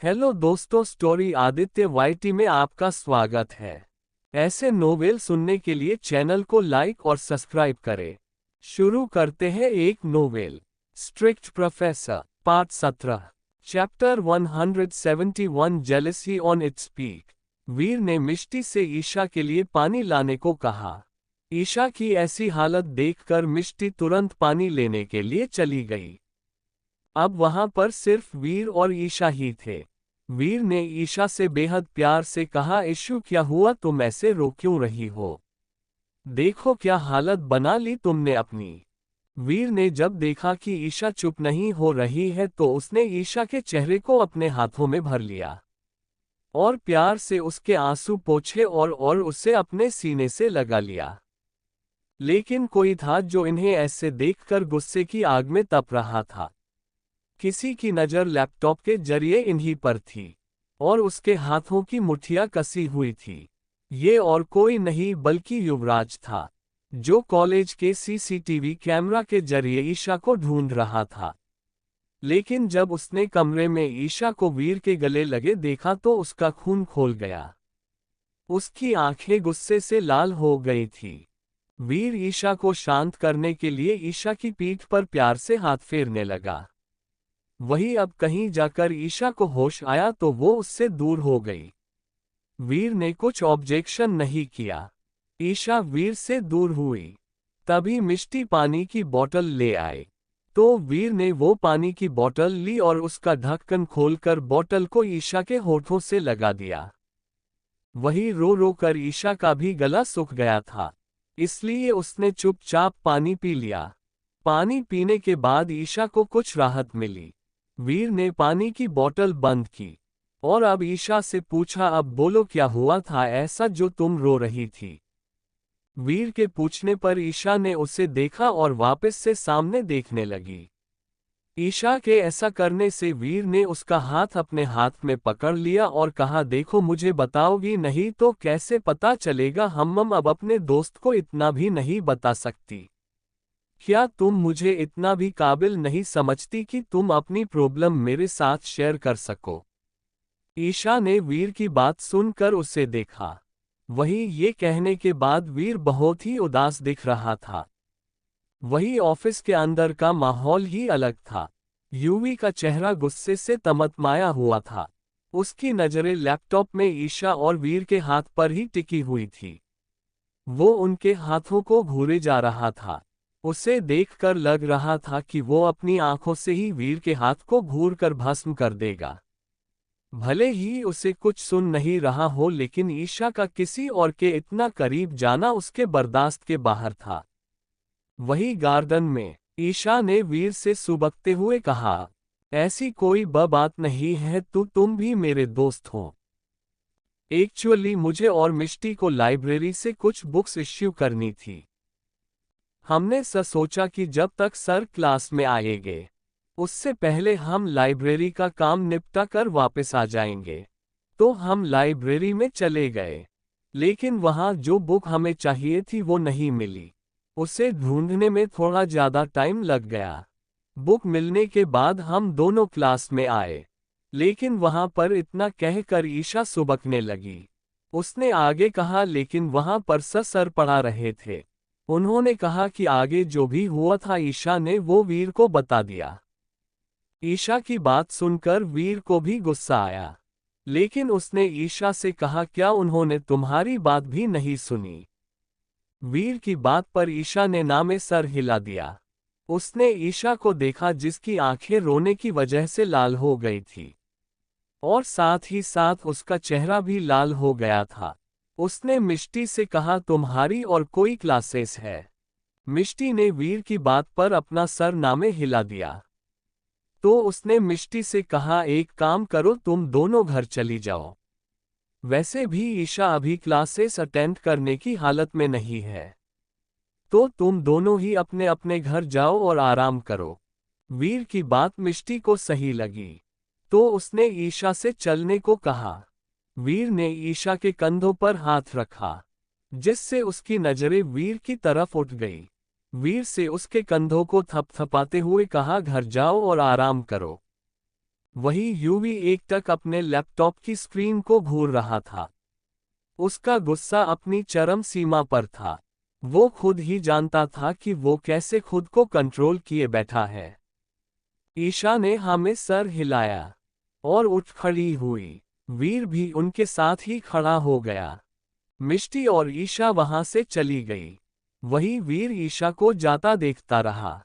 Hello दोस्तों, story Aditya YT में आपका स्वागत है। ऐसे नोवेल सुनने के लिए चैनल को लाइक और सब्सक्राइब करें। शुरू करते हैं एक novel, strict professor, part 17, chapter 171, jealousy on its peak. Veer ने मिष्टी से ईशा के लिए पानी लाने को कहा। ईशा की ऐसी हालत देखकर मिष्टी तुरंत पानी लेने के लिए चली गई। अब वहां पर सिर्फ वीर और ईशा ही थे। वीर ने ईशा से बेहद प्यार से कहा, इशू क्या हुआ, तुम ऐसे रो क्यों रही हो? देखो क्या हालत बना ली तुमने अपनी। वीर ने जब देखा कि ईशा चुप नहीं हो रही है तो उसने ईशा के चेहरे को अपने हाथों में भर लिया और प्यार से उसके आंसू पोंछे और उसे अपने सीने से लगा लिया। लेकिन कोई था जो इन्हें ऐसे देखकर गुस्से की आग में तप रहा था। किसी की नज़र लैपटॉप के जरिए इन्हीं पर थी और उसके हाथों की मुट्ठियां कसी हुई थी। ये और कोई नहीं बल्कि युवराज था, जो कॉलेज के सीसीटीवी कैमरा के जरिए ईशा को ढूंढ रहा था। लेकिन जब उसने कमरे में ईशा को वीर के गले लगे देखा तो उसका खून खोल गया। उसकी आंखें गुस्से से लाल हो गई थी। वीर ईशा को शांत करने के लिए ईशा की पीठ पर प्यार से हाथ फेरने लगा। वही अब कहीं जाकर ईशा को होश आया तो वो उससे दूर हो गई। वीर ने कुछ ऑब्जेक्शन नहीं किया। ईशा वीर से दूर हुई। तभी मिष्टी पानी की बोतल ले आए तो वीर ने वो पानी की बोतल ली और उसका ढक्कन खोलकर बोतल को ईशा के होठों से लगा दिया। वही रो रो कर ईशा का भी गला सूख गया था, इसलिए उसने चुपचाप पानी पी लिया। पानी पीने के बाद ईशा को कुछ राहत मिली। वीर ने पानी की बोतल बंद की और अब ईशा से पूछा, अब बोलो क्या हुआ था ऐसा जो तुम रो रही थी? वीर के पूछने पर ईशा ने उसे देखा और वापस से सामने देखने लगी। ईशा के ऐसा करने से वीर ने उसका हाथ अपने हाथ में पकड़ लिया और कहा, देखो मुझे बताओगी नहीं तो कैसे पता चलेगा, हम अब अपने दोस्त को इतना भी नहीं बता सकती। क्या तुम मुझे इतना भी काबिल नहीं समझती कि तुम अपनी प्रॉब्लम मेरे साथ शेयर कर सको? ईशा ने वीर की बात सुनकर उसे देखा। वही ये कहने के बाद वीर बहुत ही उदास दिख रहा था। वही ऑफिस के अंदर का माहौल ही अलग था। यूवी का चेहरा गुस्से से तमतमाया हुआ था। उसकी नजरें लैपटॉप में ईशा और वीर के हाथ पर ही टिकी हुई थी। वो उनके हाथों को घूरे जा रहा था। उसे देखकर लग रहा था कि वो अपनी आंखों से ही वीर के हाथ को घूरकर भस्म कर देगा। भले ही उसे कुछ सुन नहीं रहा हो, लेकिन ईशा का किसी और के इतना करीब जाना उसके बर्दाश्त के बाहर था। वही गार्डन में ईशा ने वीर से सुबकते हुए कहा, ऐसी कोई बात नहीं है, तुम भी मेरे दोस्त हो। एक्चुअली मुझे और मिष्टी को लाइब्रेरी से कुछ बुक्स इश्यू करनी थी। हमने सोचा कि जब तक सर क्लास में आएंगे उससे पहले हम लाइब्रेरी का काम निपटा कर वापस आ जाएंगे। तो हम लाइब्रेरी में चले गए, लेकिन वहां जो बुक हमें चाहिए थी वो नहीं मिली। उसे ढूंढने में थोड़ा ज़्यादा टाइम लग गया। बुक मिलने के बाद हम दोनों क्लास में आए, लेकिन वहां पर इतना कहकर ईशा सुबकने लगी। उसने आगे कहा, लेकिन वहां पर सर पढ़ा रहे थे। उन्होंने कहा कि आगे जो भी हुआ था ईशा ने वो वीर को बता दिया। ईशा की बात सुनकर वीर को भी गुस्सा आया, लेकिन उसने ईशा से कहा, क्या उन्होंने तुम्हारी बात भी नहीं सुनी? वीर की बात पर ईशा ने ना में सर हिला दिया। उसने ईशा को देखा जिसकी आंखें रोने की वजह से लाल हो गई थी और साथ ही साथ उसका चेहरा भी लाल हो गया था। उसने मिष्टी से कहा, तुम्हारी और कोई क्लासेस है? मिष्टी ने वीर की बात पर अपना सर नामे हिला दिया। तो उसने मिष्टी से कहा, एक काम करो, तुम दोनों घर चली जाओ। वैसे भी ईशा अभी क्लासेस अटेंड करने की हालत में नहीं है, तो तुम दोनों ही अपने अपने घर जाओ और आराम करो। वीर की बात मिष्टी को सही लगी, तो उसने ईशा से चलने को कहा। वीर ने ईशा के कंधों पर हाथ रखा, जिससे उसकी नजरें वीर की तरफ उठ गई। वीर से उसके कंधों को थपथपाते हुए कहा, घर जाओ और आराम करो। वही यूवी एकटक अपने लैपटॉप की स्क्रीन को घूर रहा था। उसका गुस्सा अपनी चरम सीमा पर था। वो खुद ही जानता था कि वो कैसे खुद को कंट्रोल किए बैठा है। ईशा ने हमें सर हिलाया और उठ खड़ी हुई। वीर भी उनके साथ ही खड़ा हो गया। मिष्टी और ईशा वहां से चली गई। वही वीर ईशा को जाता देखता रहा।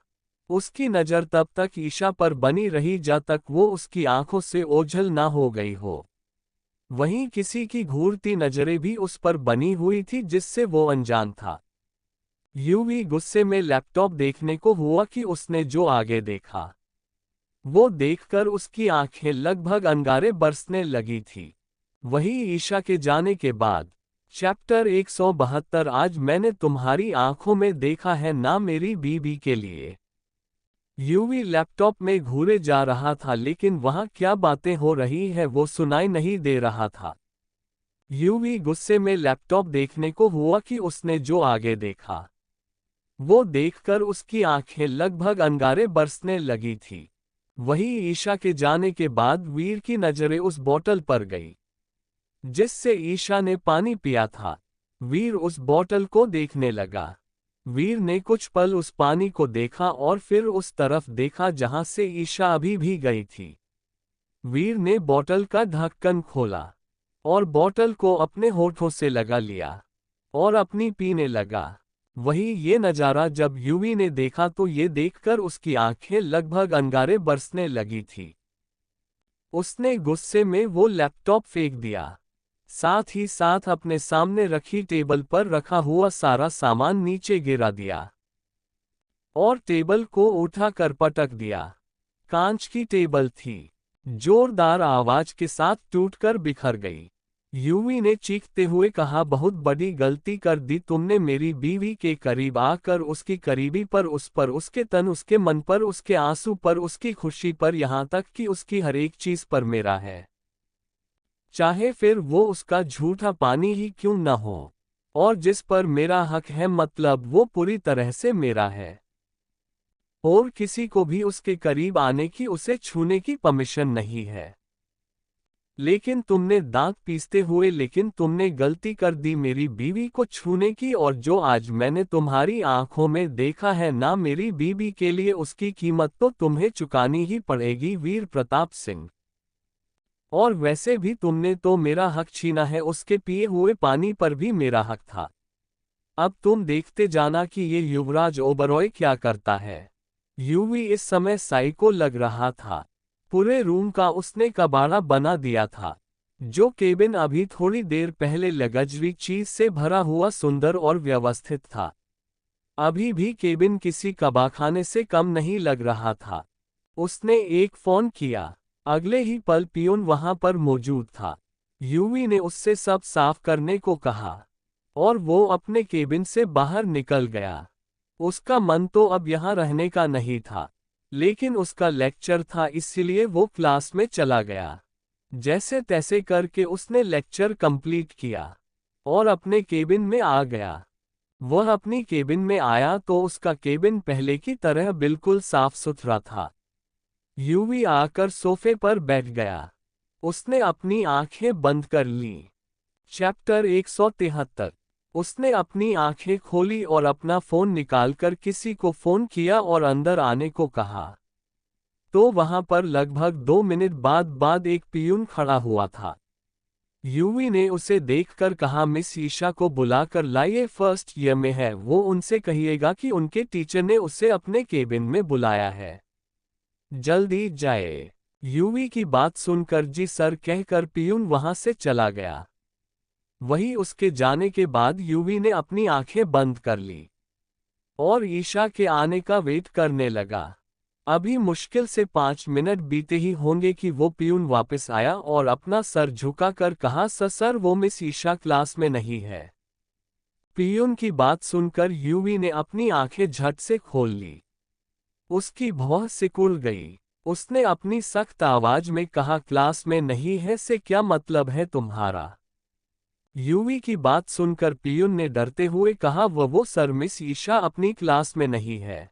उसकी नज़र तब तक ईशा पर बनी रही जब तक वो उसकी आंखों से ओझल ना हो गई हो। वहीं किसी की घूरती नजरें भी उस पर बनी हुई थी जिससे वो अनजान था। यूवी गुस्से में लैपटॉप देखने को हुआ कि उसने जो आगे देखा वो देखकर उसकी आंखें लगभग अंगारे बरसने लगी थी। वही ईशा के जाने के बाद। चैप्टर 172 आज मैंने तुम्हारी आंखों में देखा है ना मेरी बीबी के लिए। यूवी लैपटॉप में घूरे जा रहा था लेकिन वहां क्या बातें हो रही है वो सुनाई नहीं दे रहा था। यूवी गुस्से में लैपटॉप देखने को हुआ कि उसने जो आगे देखा वो देखकर उसकी आंखें लगभग अंगारे बरसने लगी थी। वही ईशा के जाने के बाद वीर की नजरें उस बोतल पर गई जिससे ईशा ने पानी पिया था। वीर उस बोतल को देखने लगा। वीर ने कुछ पल उस पानी को देखा और फिर उस तरफ देखा जहां से ईशा अभी भी गई थी। वीर ने बोतल का ढक्कन खोला और बोतल को अपने होठों से लगा लिया और अपनी पीने लगा। वही ये नज़ारा जब यूवी ने देखा तो ये देखकर उसकी आंखें लगभग अंगारे बरसने लगी थी। उसने गुस्से में वो लैपटॉप फेंक दिया। साथ ही साथ अपने सामने रखी टेबल पर रखा हुआ सारा सामान नीचे गिरा दिया और टेबल को उठाकर पटक दिया। कांच की टेबल थी। जोरदार आवाज के साथ टूटकर बिखर गई। यूवी ने चीखते हुए कहा, बहुत बड़ी गलती कर दी तुमने मेरी बीवी के करीब आकर उसकी करीबी पर, उस पर, उसके तन, उसके मन पर, उसके आंसू पर, उसकी खुशी पर, यहाँ तक कि उसकी हर एक चीज पर मेरा है, चाहे फिर वो उसका झूठा पानी ही क्यों न हो, और जिस पर मेरा हक है, मतलब वो पूरी तरह से मेरा है और किसी को भी उसके करीब आने की, उसे छूने की परमिशन नहीं है। लेकिन तुमने दांत पीसते हुए, लेकिन तुमने गलती कर दी मेरी बीवी को छूने की, और जो आज मैंने तुम्हारी आंखों में देखा है ना मेरी बीवी के लिए, उसकी कीमत तो तुम्हें चुकानी ही पड़ेगी वीर प्रताप सिंह। और वैसे भी तुमने तो मेरा हक छीना है, उसके पिए हुए पानी पर भी मेरा हक था। अब तुम देखते जाना कि ये युवराज ओबरॉय क्या करता है। यूवी इस समय साइको लग रहा था। पूरे रूम का उसने कबाड़ा बना दिया था। जो केबिन अभी थोड़ी देर पहले लग्जरी चीज से भरा हुआ, सुंदर और व्यवस्थित था, अभी भी केबिन किसी कबाखाने से कम नहीं लग रहा था। उसने एक फोन किया। अगले ही पल पियून वहां पर मौजूद था। यूवी ने उससे सब साफ करने को कहा और वो अपने केबिन से बाहर निकल गया। उसका मन तो अब यहाँ रहने का नहीं था, लेकिन उसका लेक्चर था, इसलिए वो क्लास में चला गया। जैसे तैसे करके उसने लेक्चर कंप्लीट किया और अपने केबिन में आ गया। वह अपनी केबिन में आया तो उसका केबिन पहले की तरह बिल्कुल साफ सुथरा था। यूवी आकर सोफे पर बैठ गया। उसने अपनी आंखें बंद कर लीं। चैप्टर 173। उसने अपनी आंखें खोली और अपना फोन निकालकर किसी को फोन किया और अंदर आने को कहा। तो वहां पर लगभग 2 मिनट बाद एक पियून खड़ा हुआ था। यूवी ने उसे देखकर कहा, मिस ईशा को बुलाकर लाइए, फर्स्ट ईयर में है, वो उनसे कहिएगा कि उनके टीचर ने उसे अपने केबिन में बुलाया है, जल्दी जाए। यूवी की बात सुनकर जी सर कहकर पियून वहां से चला गया। वही उसके जाने के बाद यूवी ने अपनी आंखें बंद कर ली और ईशा के आने का वेट करने लगा। अभी मुश्किल से 5 मिनट बीते ही होंगे कि वो पियून वापस आया और अपना सर झुकाकर कहा, सर वो मिस ईशा क्लास में नहीं है। पियून की बात सुनकर यूवी ने अपनी आंखें झट से खोल ली। उसकी भौं सिकुड़ गई। उसने अपनी सख्त आवाज में कहा, क्लास में नहीं है से क्या मतलब है तुम्हारा? यूवी की बात सुनकर पियून ने डरते हुए कहा, वो सर मिस ईशा अपनी क्लास में नहीं है।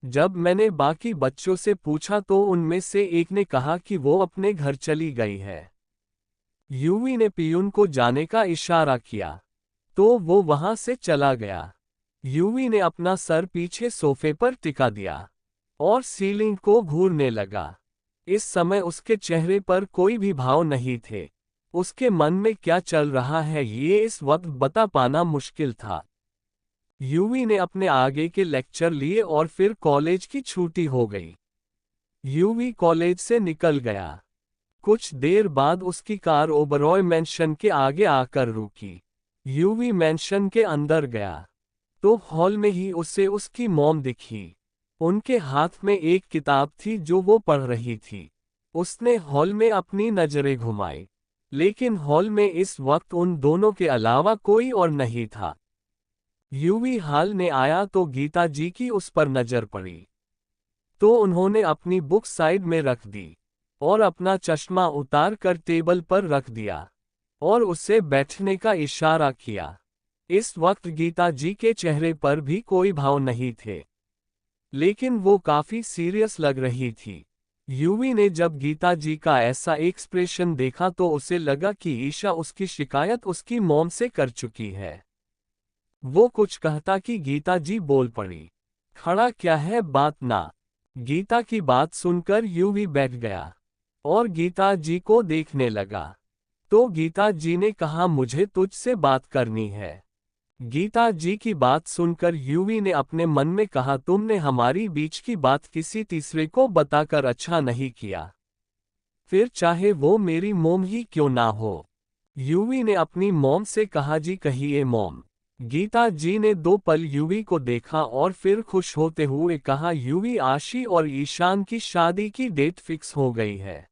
जब मैंने बाकी बच्चों से पूछा तो उनमें से एक ने कहा कि वो अपने घर चली गई है। यूवी ने पियून को जाने का इशारा किया, तो वो वहां से चला गया। यूवी ने अपना सर पीछे सोफे पर टिका दिया और सीलिंग को घूरने लगा। इस समय उसके चेहरे पर कोई भी भाव नहीं थे। उसके मन में क्या चल रहा है ये इस वक्त बता पाना मुश्किल था। यूवी ने अपने आगे के लेक्चर लिए और फिर कॉलेज की छुट्टी हो गई। यूवी कॉलेज से निकल गया। कुछ देर बाद उसकी कार ओबरॉय मैंशन के आगे आकर रुकी। यूवी मैंशन के अंदर गया तो हॉल में ही उसे उसकी मॉम दिखी। उनके हाथ में एक किताब थी जो वो पढ़ रही थी। उसने हॉल में अपनी नजरें घुमाई, लेकिन हॉल में इस वक्त उन दोनों के अलावा कोई और नहीं था। यूवी हाल ने आया तो गीता जी की उस पर नजर पड़ी, तो उन्होंने अपनी बुक साइड में रख दी और अपना चश्मा उतार कर टेबल पर रख दिया और उससे बैठने का इशारा किया। इस वक्त गीता जी के चेहरे पर भी कोई भाव नहीं थे, लेकिन वो काफी सीरियस लग रही थी। यूवी ने जब गीता जी का ऐसा एक्सप्रेशन देखा तो उसे लगा कि ईशा उसकी शिकायत उसकी मॉम से कर चुकी है। वो कुछ कहता कि गीता जी बोल पड़ी, खड़ा क्या है बात ना। गीता की बात सुनकर यूवी बैठ गया और गीता जी को देखने लगा। तो गीता जी ने कहा, मुझे तुझसे बात करनी है। गीता जी की बात सुनकर यूवी ने अपने मन में कहा, तुमने हमारी बीच की बात किसी तीसरे को बताकर अच्छा नहीं किया, फिर चाहे वो मेरी मॉम ही क्यों ना हो। यूवी ने अपनी मॉम से कहा, जी कहिए मॉम। गीता जी ने 2 पल यूवी को देखा और फिर खुश होते हुए कहा, यूवी, आशी और ईशान की शादी की डेट फिक्स हो गई है।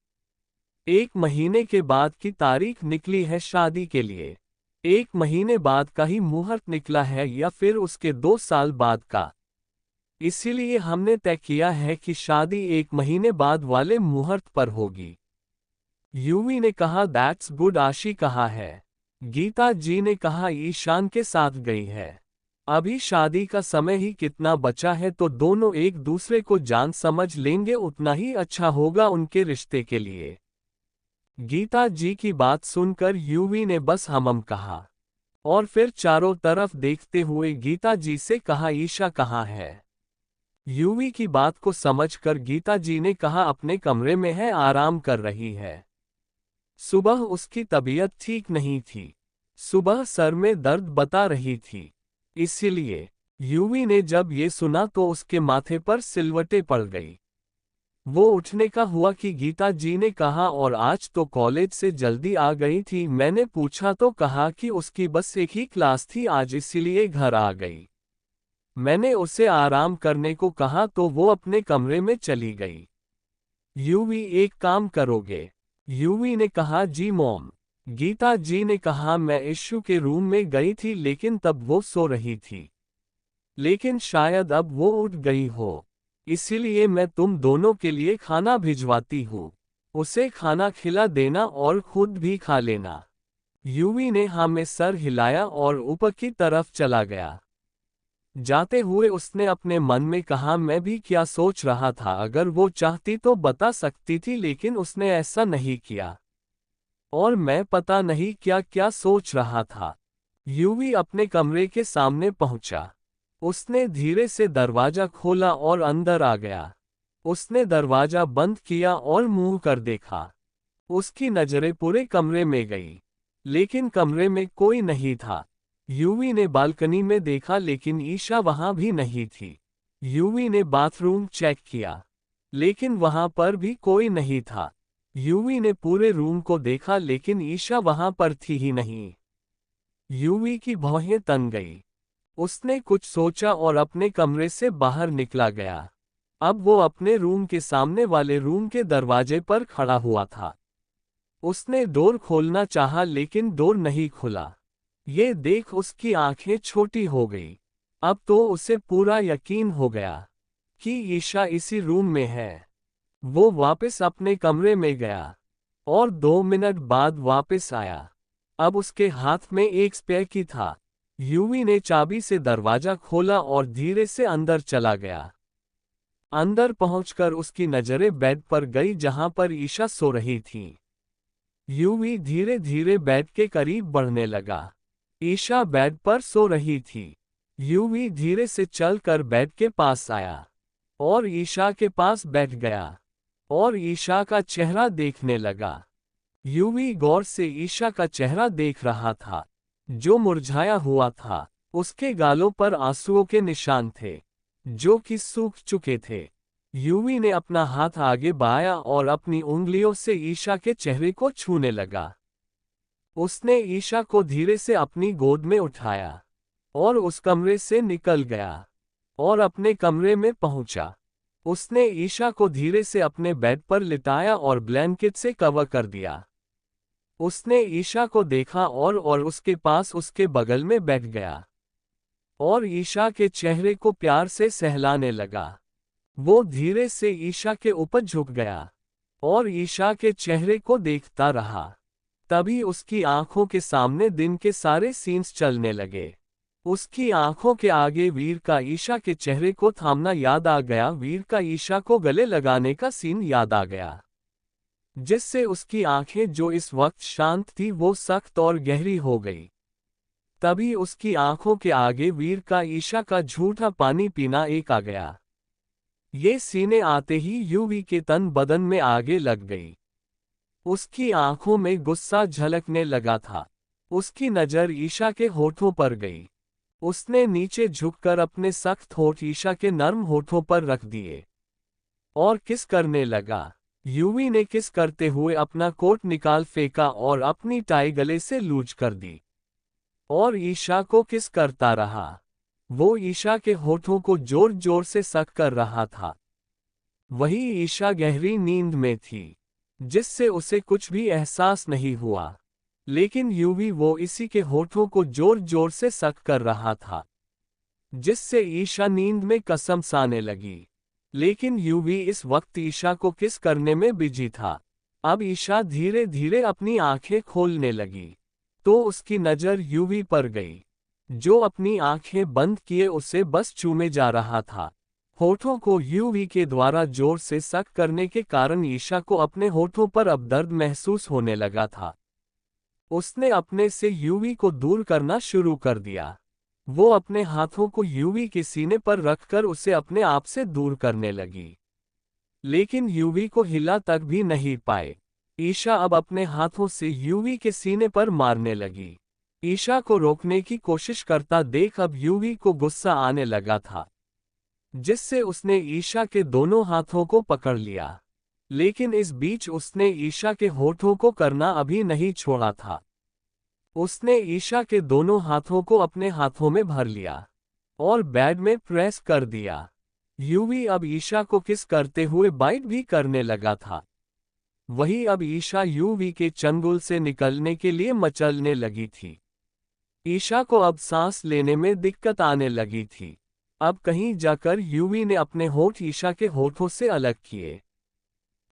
1 महीने के बाद की तारीख निकली है शादी के लिए। 1 महीने बाद का ही मुहूर्त निकला है या फिर उसके 2 साल बाद का। इसीलिए हमने तय किया है कि शादी 1 महीने बाद वाले मुहूर्त पर होगी। यूवी ने कहा, दैट्स गुड। आशी कहाँ है? गीता जी ने कहा, ईशान के साथ गई है। अभी शादी का समय ही कितना बचा है, तो दोनों एक दूसरे को जान समझ लेंगे, उतना ही अच्छा होगा उनके रिश्ते के लिए। गीता जी की बात सुनकर यूवी ने बस हमम कहा और फिर चारों तरफ देखते हुए गीता जी से कहा, ईशा कहाँ है? यूवी की बात को समझकर गीता जी ने कहा, अपने कमरे में है, आराम कर रही है। सुबह उसकी तबीयत ठीक नहीं थी। सुबह सर में दर्द बता रही थी। इसीलिए यूवी ने जब ये सुना तो उसके माथे पर सिलवटें पड़ गई। वो उठने का हुआ कि गीता जी ने कहा, और आज तो कॉलेज से जल्दी आ गई थी। मैंने पूछा तो कहा कि उसकी बस एक ही क्लास थी आज, इसीलिए घर आ गई। मैंने उसे आराम करने को कहा तो वो अपने कमरे में चली गई। यूवी, एक काम करोगे? यूवी ने कहा, जी मॉम। गीता जी ने कहा, मैं इशू के रूम में गई थी लेकिन तब वो सो रही थी, लेकिन शायद अब वो उठ गई हो, इसीलिए मैं तुम दोनों के लिए खाना भिजवाती हूँ। उसे खाना खिला देना और खुद भी खा लेना। यूवी ने हाँ में सर हिलाया और ऊपर की तरफ चला गया। जाते हुए उसने अपने मन में कहा, मैं भी क्या सोच रहा था, अगर वो चाहती तो बता सकती थी, लेकिन उसने ऐसा नहीं किया और मैं पता नहीं क्या क्या सोच रहा था। यूवी अपने कमरे के सामने पहुंचा। उसने धीरे से दरवाजा खोला और अंदर आ गया। उसने दरवाजा बंद किया और मुंह कर देखा। उसकी नजरें पूरे कमरे में गई, लेकिन कमरे में कोई नहीं था। यूवी ने बालकनी में देखा, लेकिन ईशा वहां भी नहीं थी। यूवी ने बाथरूम चेक किया, लेकिन वहां पर भी कोई नहीं था। यूवी ने पूरे रूम को देखा, लेकिन ईशा वहां पर थी ही नहीं। यूवी की भौहें तन गई। उसने कुछ सोचा और अपने कमरे से बाहर निकला गया। अब वो अपने रूम के सामने वाले रूम के दरवाजे पर खड़ा हुआ था। उसने डोर खोलना चाहा, लेकिन डोर नहीं खुला। ये देख उसकी आंखें छोटी हो गई। अब तो उसे पूरा यकीन हो गया कि ईशा इसी रूम में है। वो वापस अपने कमरे में गया और 2 मिनट बाद वापस आया। अब उसके हाथ में एक स्पेयर की था। यूवी ने चाबी से दरवाजा खोला और धीरे से अंदर चला गया। अंदर पहुंचकर उसकी नजरें बेड पर गई जहां पर ईशा सो रही थी। यूवी धीरे धीरे बेड के करीब बढ़ने लगा। ईशा बेड पर सो रही थी। यूवी धीरे से चलकर बेड के पास आया और ईशा के पास बैठ गया और ईशा का चेहरा देखने लगा। यूवी गौर से ईशा का चेहरा देख रहा था, जो मुरझाया हुआ था। उसके गालों पर आंसुओं के निशान थे, जो कि सूख चुके थे। यूवी ने अपना हाथ आगे बढ़ाया और अपनी उंगलियों से ईशा के चेहरे को छूने लगा। उसने ईशा को धीरे से अपनी गोद में उठाया और उस कमरे से निकल गया और अपने कमरे में पहुंचा। उसने ईशा को धीरे से अपने बेड पर लिटाया और ब्लैंकेट से कवर कर दिया। उसने ईशा को देखा और उसके पास उसके बगल में बैठ गया और ईशा के चेहरे को प्यार से सहलाने लगा। वो धीरे से ईशा के ऊपर झुक गया और ईशा के चेहरे को देखता रहा। तभी उसकी आंखों के सामने दिन के सारे सीन्स चलने लगे। उसकी आंखों के आगे वीर का ईशा के चेहरे को थामना याद आ गया। वीर का ईशा को गले लगाने का सीन याद आ गया, जिससे उसकी आंखें जो इस वक्त शांत थी वो सख्त और गहरी हो गई। तभी उसकी आंखों के आगे वीर का ईशा का झूठा पानी पीना एक आ गया। ये सीने आते ही यूवी के तन बदन में आगे लग गई। उसकी आंखों में गुस्सा झलकने लगा था। उसकी नजर ईशा के होठों पर गई। उसने नीचे झुककर अपने सख्त होठ ईशा के नर्म होठों पर रख दिए और किस करने लगा। यूवी ने किस करते हुए अपना कोट निकाल फेंका और अपनी टाई गले से लूज कर दी और ईशा को किस करता रहा। वो ईशा के होठों को जोर जोर से सक कर रहा था। वही ईशा गहरी नींद में थी, जिससे उसे कुछ भी एहसास नहीं हुआ, लेकिन यूवी वो इसी के होठों को जोर जोर से सक कर रहा था, जिससे ईशा नींद में कसम साने लगी। लेकिन यूवी इस वक्त ईशा को किस करने में बिजी था। अब ईशा धीरे धीरे अपनी आंखें खोलने लगी तो उसकी नजर यूवी पर गई, जो अपनी आंखें बंद किए उसे बस चूमे जा रहा था। होठों को यूवी के द्वारा जोर से सक करने के कारण ईशा को अपने होठों पर अब दर्द महसूस होने लगा था। उसने अपने से यूवी को दूर करना शुरू कर दिया। वो अपने हाथों को यूवी के सीने पर रखकर उसे अपने आप से दूर करने लगी, लेकिन यूवी को हिला तक भी नहीं पाए। ईशा अब अपने हाथों से यूवी के सीने पर मारने लगी। ईशा को रोकने की कोशिश करता देख अब यूवी को गुस्सा आने लगा था, जिससे उसने ईशा के दोनों हाथों को पकड़ लिया। लेकिन इस बीच उसने ईशा के होठों को करना अभी नहीं छोड़ा था। उसने ईशा के दोनों हाथों को अपने हाथों में भर लिया और बेड में प्रेस कर दिया। यूवी अब ईशा को किस करते हुए बाइट भी करने लगा था। वही अब ईशा यूवी के चंगुल से निकलने के लिए मचलने लगी थी। ईशा को अब सांस लेने में दिक्कत आने लगी थी। अब कहीं जाकर यूवी ने अपने होठ ईशा के होठों से अलग किए।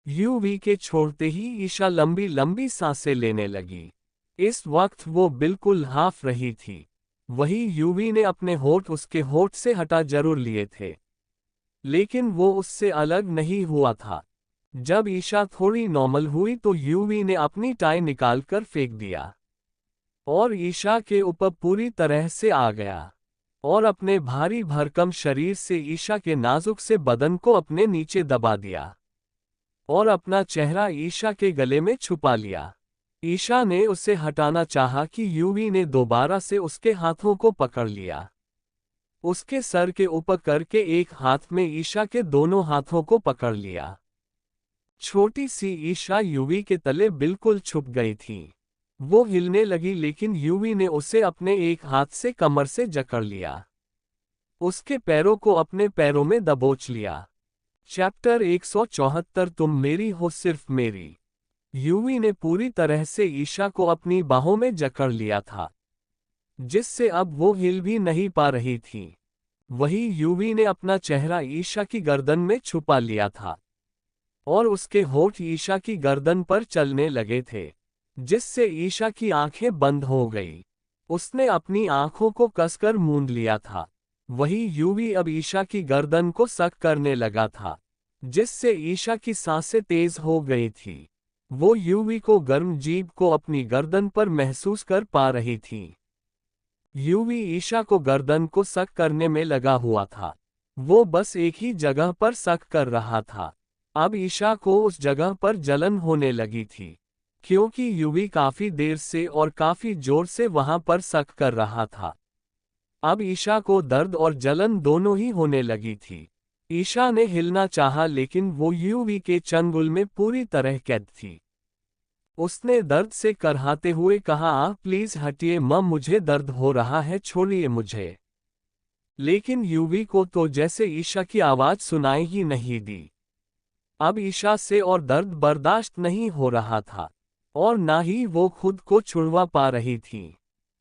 यूवी के छोड़ते ही ईशा लंबी लंबी सांसें लेने लगी। इस वक्त वो बिल्कुल हाफ रही थी। वही यूवी ने अपने होठ उसके होठ से हटा जरूर लिए थे, लेकिन वो उससे अलग नहीं हुआ था। जब ईशा थोड़ी नॉर्मल हुई तो यूवी ने अपनी टाई निकालकर फेंक दिया और ईशा के ऊपर पूरी तरह से आ गया और अपने भारी भरकम शरीर से ईशा के नाजुक से बदन को अपने नीचे दबा दिया और अपना चेहरा ईशा के गले में छुपा लिया। ईशा ने उसे हटाना चाहा कि यूवी ने दोबारा से उसके हाथों को पकड़ लिया। उसके सर के ऊपर करके एक हाथ में ईशा के दोनों हाथों को पकड़ लिया। छोटी सी ईशा यूवी के तले बिल्कुल छुप गई थी। वो हिलने लगी, लेकिन यूवी ने उसे अपने एक हाथ से कमर से जकड़ लिया। उसके पैरों को अपने पैरों में दबोच लिया। चैप्टर 174 तुम मेरी हो सिर्फ मेरी। यूवी ने पूरी तरह से ईशा को अपनी बाहों में जकड़ लिया था, जिससे अब वो हिल भी नहीं पा रही थी। वही यूवी ने अपना चेहरा ईशा की गर्दन में छुपा लिया था और उसके होठ ईशा की गर्दन पर चलने लगे थे, जिससे ईशा की आंखें बंद हो गई। उसने अपनी आंखों को कसकर मूंद लिया था वही यूवी अब ईशा की गर्दन को सक करने लगा था, जिससे ईशा की सांसें तेज हो गई थी। वो यूवी को गर्म जीभ को अपनी गर्दन पर महसूस कर पा रही थी। यूवी ईशा को गर्दन को सक करने में लगा हुआ था। वो बस एक ही जगह पर सक कर रहा था। अब ईशा को उस जगह पर जलन होने लगी थी, क्योंकि यूवी काफी देर से और काफी जोर से वहां पर सक कर रहा था। अब ईशा को दर्द और जलन दोनों ही होने लगी थी। ईशा ने हिलना चाहा, लेकिन वो यूवी के चंगुल में पूरी तरह कैद थी। उसने दर्द से करहाते हुए कहा, आप प्लीज हटिए मम, मुझे दर्द हो रहा है, छोड़िए मुझे। लेकिन यूवी को तो जैसे ईशा की आवाज सुनाई ही नहीं दी। अब ईशा से और दर्द बर्दाश्त नहीं हो रहा था, और ना ही वो खुद को छुड़वा पा रही थी।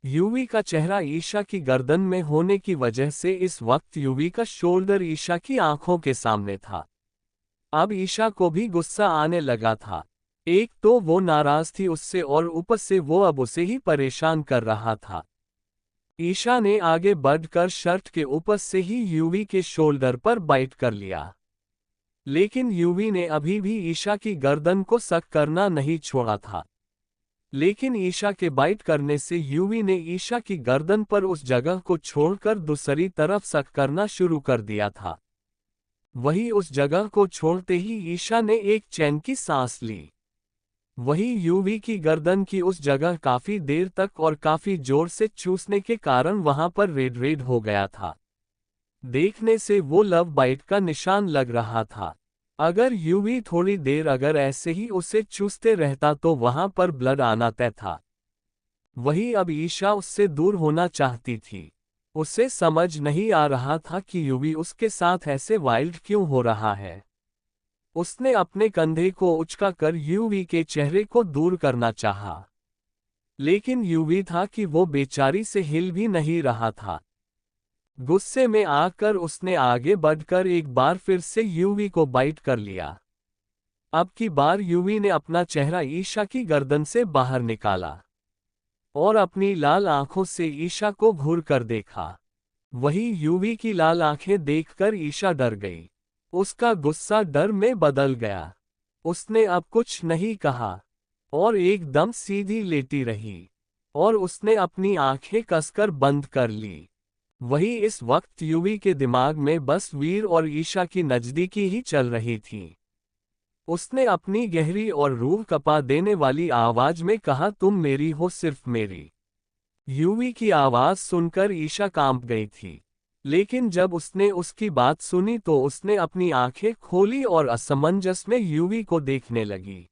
यूवी का चेहरा ईशा की गर्दन में होने की वजह से इस वक्त यूवी का शोल्डर ईशा की आंखों के सामने था। अब ईशा को भी गुस्सा आने लगा था। एक तो वो नाराज थी उससे, और ऊपर से वो अब उसे ही परेशान कर रहा था। ईशा ने आगे बढ़कर शर्ट के ऊपर से ही यूवी के शोल्डर पर बाइट कर लिया। लेकिन यूवी ने अभी भी ईशा की गर्दन को सक करना नहीं छोड़ा था। लेकिन ईशा के बाइट करने से यूवी ने ईशा की गर्दन पर उस जगह को छोड़कर दूसरी तरफ सक करना शुरू कर दिया था। वही उस जगह को छोड़ते ही ईशा ने एक चैन की सांस ली। वही यूवी की गर्दन की उस जगह काफी देर तक और काफी जोर से चूसने के कारण वहां पर रेड रेड हो गया था। देखने से वो लव बाइट का निशान लग रहा था। अगर यूवी थोड़ी देर अगर ऐसे ही उसे चूसते रहता तो वहां पर ब्लड आना तय था। वही अब ईशा उससे दूर होना चाहती थी। उसे समझ नहीं आ रहा था कि यूवी उसके साथ ऐसे वाइल्ड क्यों हो रहा है। उसने अपने कंधे को उचकाकर यूवी के चेहरे को दूर करना चाहा, लेकिन यूवी था कि वो बेचारी से हिल भी नहीं रहा था। गुस्से में आकर उसने आगे बढ़कर एक बार फिर से यूवी को बाइट कर लिया। अब की बार यूवी ने अपना चेहरा ईशा की गर्दन से बाहर निकाला और अपनी लाल आंखों से ईशा को घूर कर देखा। वही यूवी की लाल आंखें देखकर ईशा डर गई। उसका गुस्सा डर में बदल गया। उसने अब कुछ नहीं कहा और एकदम सीधी लेटी रही, और उसने अपनी आंखें कसकर बंद कर ली। वही इस वक्त यूवी के दिमाग में बस वीर और ईशा की नजदीकी ही चल रही थी। उसने अपनी गहरी और रूह कपा देने वाली आवाज में कहा, तुम मेरी हो, सिर्फ मेरी। यूवी की आवाज सुनकर ईशा कांप गई थी, लेकिन जब उसने उसकी बात सुनी तो उसने अपनी आंखें खोली और असमंजस में यूवी को देखने लगी।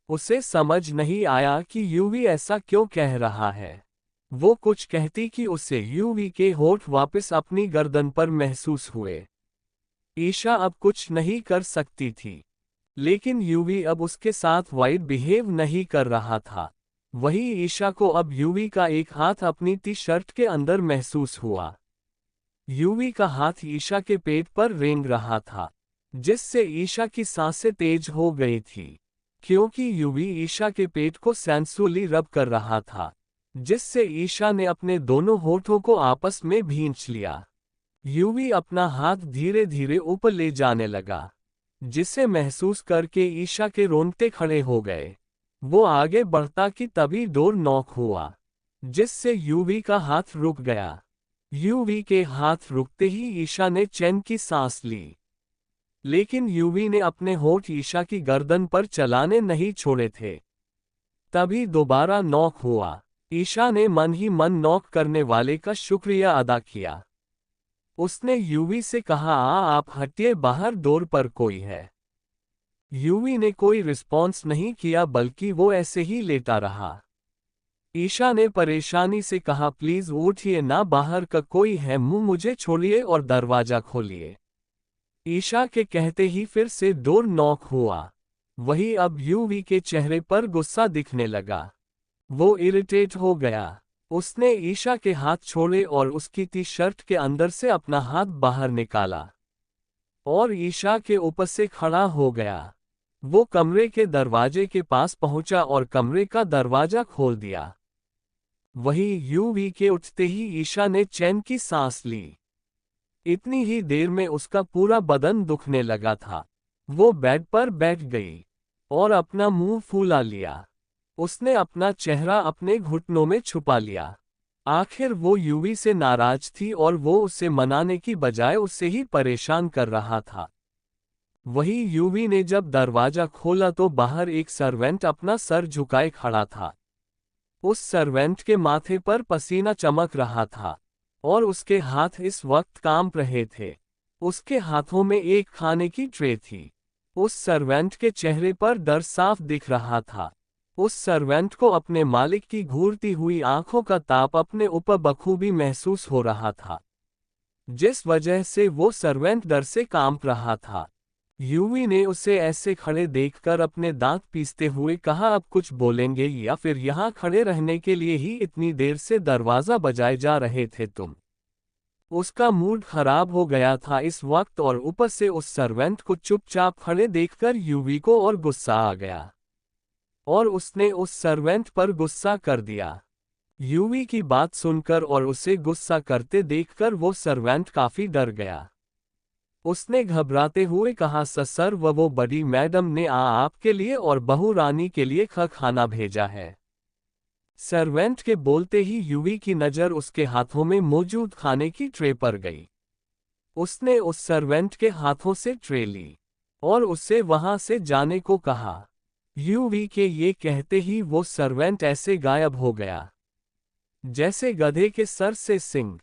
उसे समझ नहीं आया कि यूवी ऐसा क्यों कह रहा है। वो कुछ कहती कि उसे यूवी के होठ वापस अपनी गर्दन पर महसूस हुए। ईशा अब कुछ नहीं कर सकती थी, लेकिन यूवी अब उसके साथ वाइड बिहेव नहीं कर रहा था। वही ईशा को अब यूवी का एक हाथ अपनी टी शर्ट के अंदर महसूस हुआ। यूवी का हाथ ईशा के पेट पर रेंग रहा था, जिससे ईशा की सांसें तेज हो गई थी, क्योंकि यूवी ईशा के पेट को सेंसुअली रब कर रहा था, जिससे ईशा ने अपने दोनों होठों को आपस में भींच लिया। यूवी अपना हाथ धीरे धीरे ऊपर ले जाने लगा, जिसे महसूस करके ईशा के रोंगटे खड़े हो गए। वो आगे बढ़ता कि तभी डोर नॉक हुआ, जिससे यूवी का हाथ रुक गया। यूवी के हाथ रुकते ही ईशा ने चैन की सांस ली, लेकिन यूवी ने अपने होठ ईशा की गर्दन पर चलाने नहीं छोड़े थे। तभी दोबारा नॉक हुआ। ईशा ने मन ही मन नॉक करने वाले का शुक्रिया अदा किया। उसने यूवी से कहा, आप हटिए, बाहर डोर पर कोई है। यूवी ने कोई रिस्पॉन्स नहीं किया, बल्कि वो ऐसे ही लेटा रहा। ईशा ने परेशानी से कहा, प्लीज उठिए ना, बाहर का कोई है, मुझे छोड़िए और दरवाजा खोलिए। ईशा के कहते ही फिर से डोर नॉक हुआ। वही अब यूवी के चेहरे पर गुस्सा दिखने लगा। वो इरिटेट हो गया। उसने ईशा के हाथ छोड़े और उसकी टी शर्ट के अंदर से अपना हाथ बाहर निकाला और ईशा के ऊपर से खड़ा हो गया। वो कमरे के दरवाजे के पास पहुंचा और कमरे का दरवाजा खोल दिया। वही यूवी के उठते ही ईशा ने चैन की सांस ली। इतनी ही देर में उसका पूरा बदन दुखने लगा था। वो बेड पर बैठ गई और अपना मुंह फुला लिया। उसने अपना चेहरा अपने घुटनों में छुपा लिया। आखिर वो यूवी से नाराज थी और वो उसे मनाने की बजाय उससे ही परेशान कर रहा था। वही यूवी ने जब दरवाजा खोला तो बाहर एक सर्वेंट अपना सर झुकाए खड़ा था। उस सर्वेंट के माथे पर पसीना चमक रहा था और उसके हाथ इस वक्त कांप रहे थे। उसके हाथों में एक खाने की ट्रे थी। उस सर्वेंट के चेहरे पर डर साफ दिख रहा था। उस सर्वेंट को अपने मालिक की घूरती हुई आंखों का ताप अपने ऊपर बखूबी महसूस हो रहा था, जिस वजह से वो सर्वेंट डर से कांप रहा था। यूवी ने उसे ऐसे खड़े देखकर अपने दांत पीसते हुए कहा, अब कुछ बोलेंगे या फिर यहाँ खड़े रहने के लिए ही इतनी देर से दरवाजा बजाए जा रहे थे तुम? उसका मूड खराब हो गया था इस वक्त और ऊपर से उस सर्वेंट को चुपचाप खड़े देखकर यूवी को और गुस्सा आ गया और उसने उस सर्वेंट पर गुस्सा कर दिया। यूवी की बात सुनकर और उसे गुस्सा करते देखकर वो सर्वेंट काफी डर गया। उसने घबराते हुए कहा, सर वो बड़ी मैडम ने आपके लिए और बहू रानी के लिए खाना भेजा है। सर्वेंट के बोलते ही यूवी की नज़र उसके हाथों में मौजूद खाने की ट्रे पर गई। उसने उस सर्वेंट के हाथों से ट्रे ली और उससे वहां से जाने को कहा। यूवी के ये कहते ही वो सर्वेंट ऐसे गायब हो गया जैसे गधे के सर से सिंग।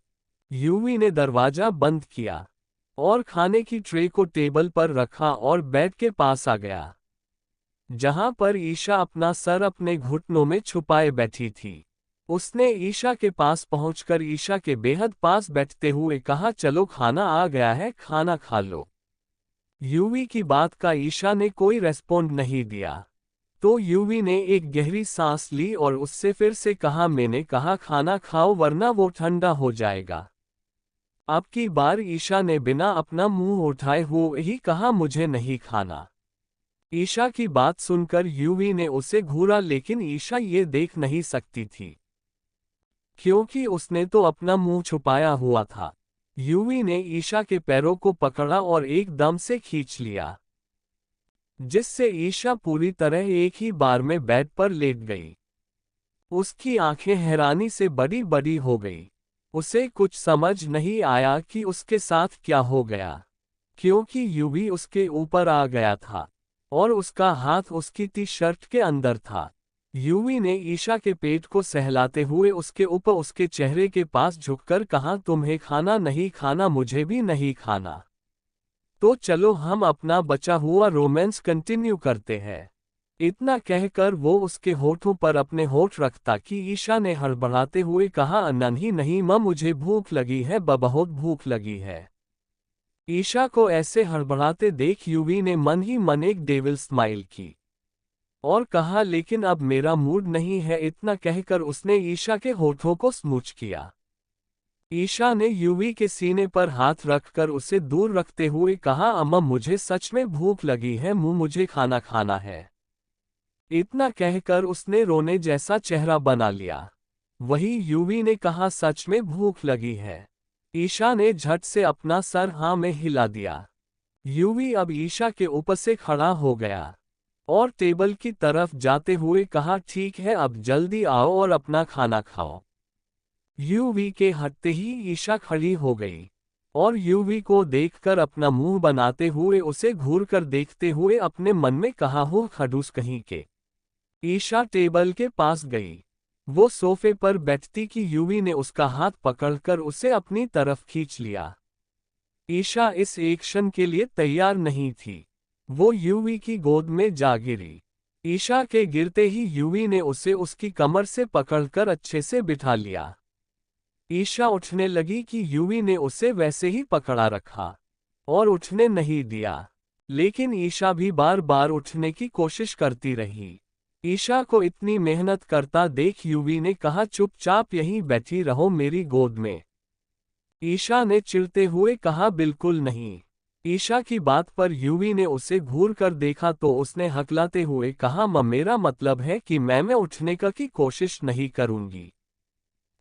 यूवी ने दरवाजा बंद किया और खाने की ट्रे को टेबल पर रखा और बेड के पास आ गया, जहां पर ईशा अपना सर अपने घुटनों में छुपाए बैठी थी। उसने ईशा के पास पहुंचकर ईशा के बेहद पास बैठते हुए कहा, चलो खाना आ गया है, खाना खा लो। यूवी की बात का ईशा ने कोई रेस्पॉन्ड नहीं दिया, तो यूवी ने एक गहरी सांस ली और उससे फिर से कहा, मैंने कहा खाना खाओ वरना वो ठंडा हो जाएगा। अब की बार ईशा ने बिना अपना मुंह उठाए हुए ही कहा, मुझे नहीं खाना। ईशा की बात सुनकर यूवी ने उसे घूरा, लेकिन ईशा ये देख नहीं सकती थी क्योंकि उसने तो अपना मुंह छुपाया हुआ था। यूवी ने ईशा के पैरों को पकड़ा और एकदम से खींच लिया, जिससे ईशा पूरी तरह एक ही बार में बेड पर लेट गई। उसकी आंखें हैरानी से बड़ी बड़ी हो गई। उसे कुछ समझ नहीं आया कि उसके साथ क्या हो गया, क्योंकि यूवी उसके ऊपर आ गया था और उसका हाथ उसकी टी शर्ट के अंदर था। यूवी ने ईशा के पेट को सहलाते हुए उसके ऊपर उसके चेहरे के पास झुककर कहा, तुम्हें खाना नहीं खाना, मुझे भी नहीं खाना, तो चलो हम अपना बचा हुआ रोमांस कंटिन्यू करते हैं। इतना कहकर वो उसके होठों पर अपने होठ रखता कि ईशा ने हड़बड़ाते हुए कहा, नहीं नहीं मां, मुझे भूख लगी है, बहुत भूख लगी है। ईशा को ऐसे हड़बड़ाते देख यूवी ने मन ही मन एक डेविल स्माइल की और कहा, लेकिन अब मेरा मूड नहीं है। इतना कहकर उसने ईशा के होठों को स्मूच किया। ईशा ने यूवी के सीने पर हाथ रखकर उसे दूर रखते हुए कहा, अम्मा मुझे सच में भूख लगी है, मुझे खाना खाना है। इतना कहकर उसने रोने जैसा चेहरा बना लिया। वही यूवी ने कहा, सच में भूख लगी है। ईशा ने झट से अपना सर हाँ में हिला दिया। यूवी अब ईशा के ऊपर से खड़ा हो गया और टेबल की तरफ जाते हुए कहा, ठीक है अब जल्दी आओ और अपना खाना खाओ। यूवी के हटते ही ईशा खड़ी हो गई और यूवी को देखकर अपना मुंह बनाते हुए उसे घूरकर देखते हुए अपने मन में कहा, हो खड़ूस कहीं के। ईशा टेबल के पास गई। वो सोफे पर बैठती कि यूवी ने उसका हाथ पकड़कर उसे अपनी तरफ खींच लिया। ईशा इस एक्शन के लिए तैयार नहीं थी। वो यूवी की गोद में जा गिरी। ईशा के गिरते ही यूवी ने उसे उसकी कमर से पकड़कर अच्छे से बिठा लिया। ईशा उठने लगी कि यूवी ने उसे वैसे ही पकड़ा रखा और उठने नहीं दिया, लेकिन ईशा भी बार बार उठने की कोशिश करती रही। ईशा को इतनी मेहनत करता देख यूवी ने कहा, चुपचाप यहीं बैठी रहो मेरी गोद में। ईशा ने चिढ़ते हुए कहा, बिल्कुल नहीं। ईशा की बात पर यूवी ने उसे घूर कर देखा तो उसने हकलाते हुए कहा, मेरा मतलब है कि मैं उठने का की कोशिश नहीं करूंगी।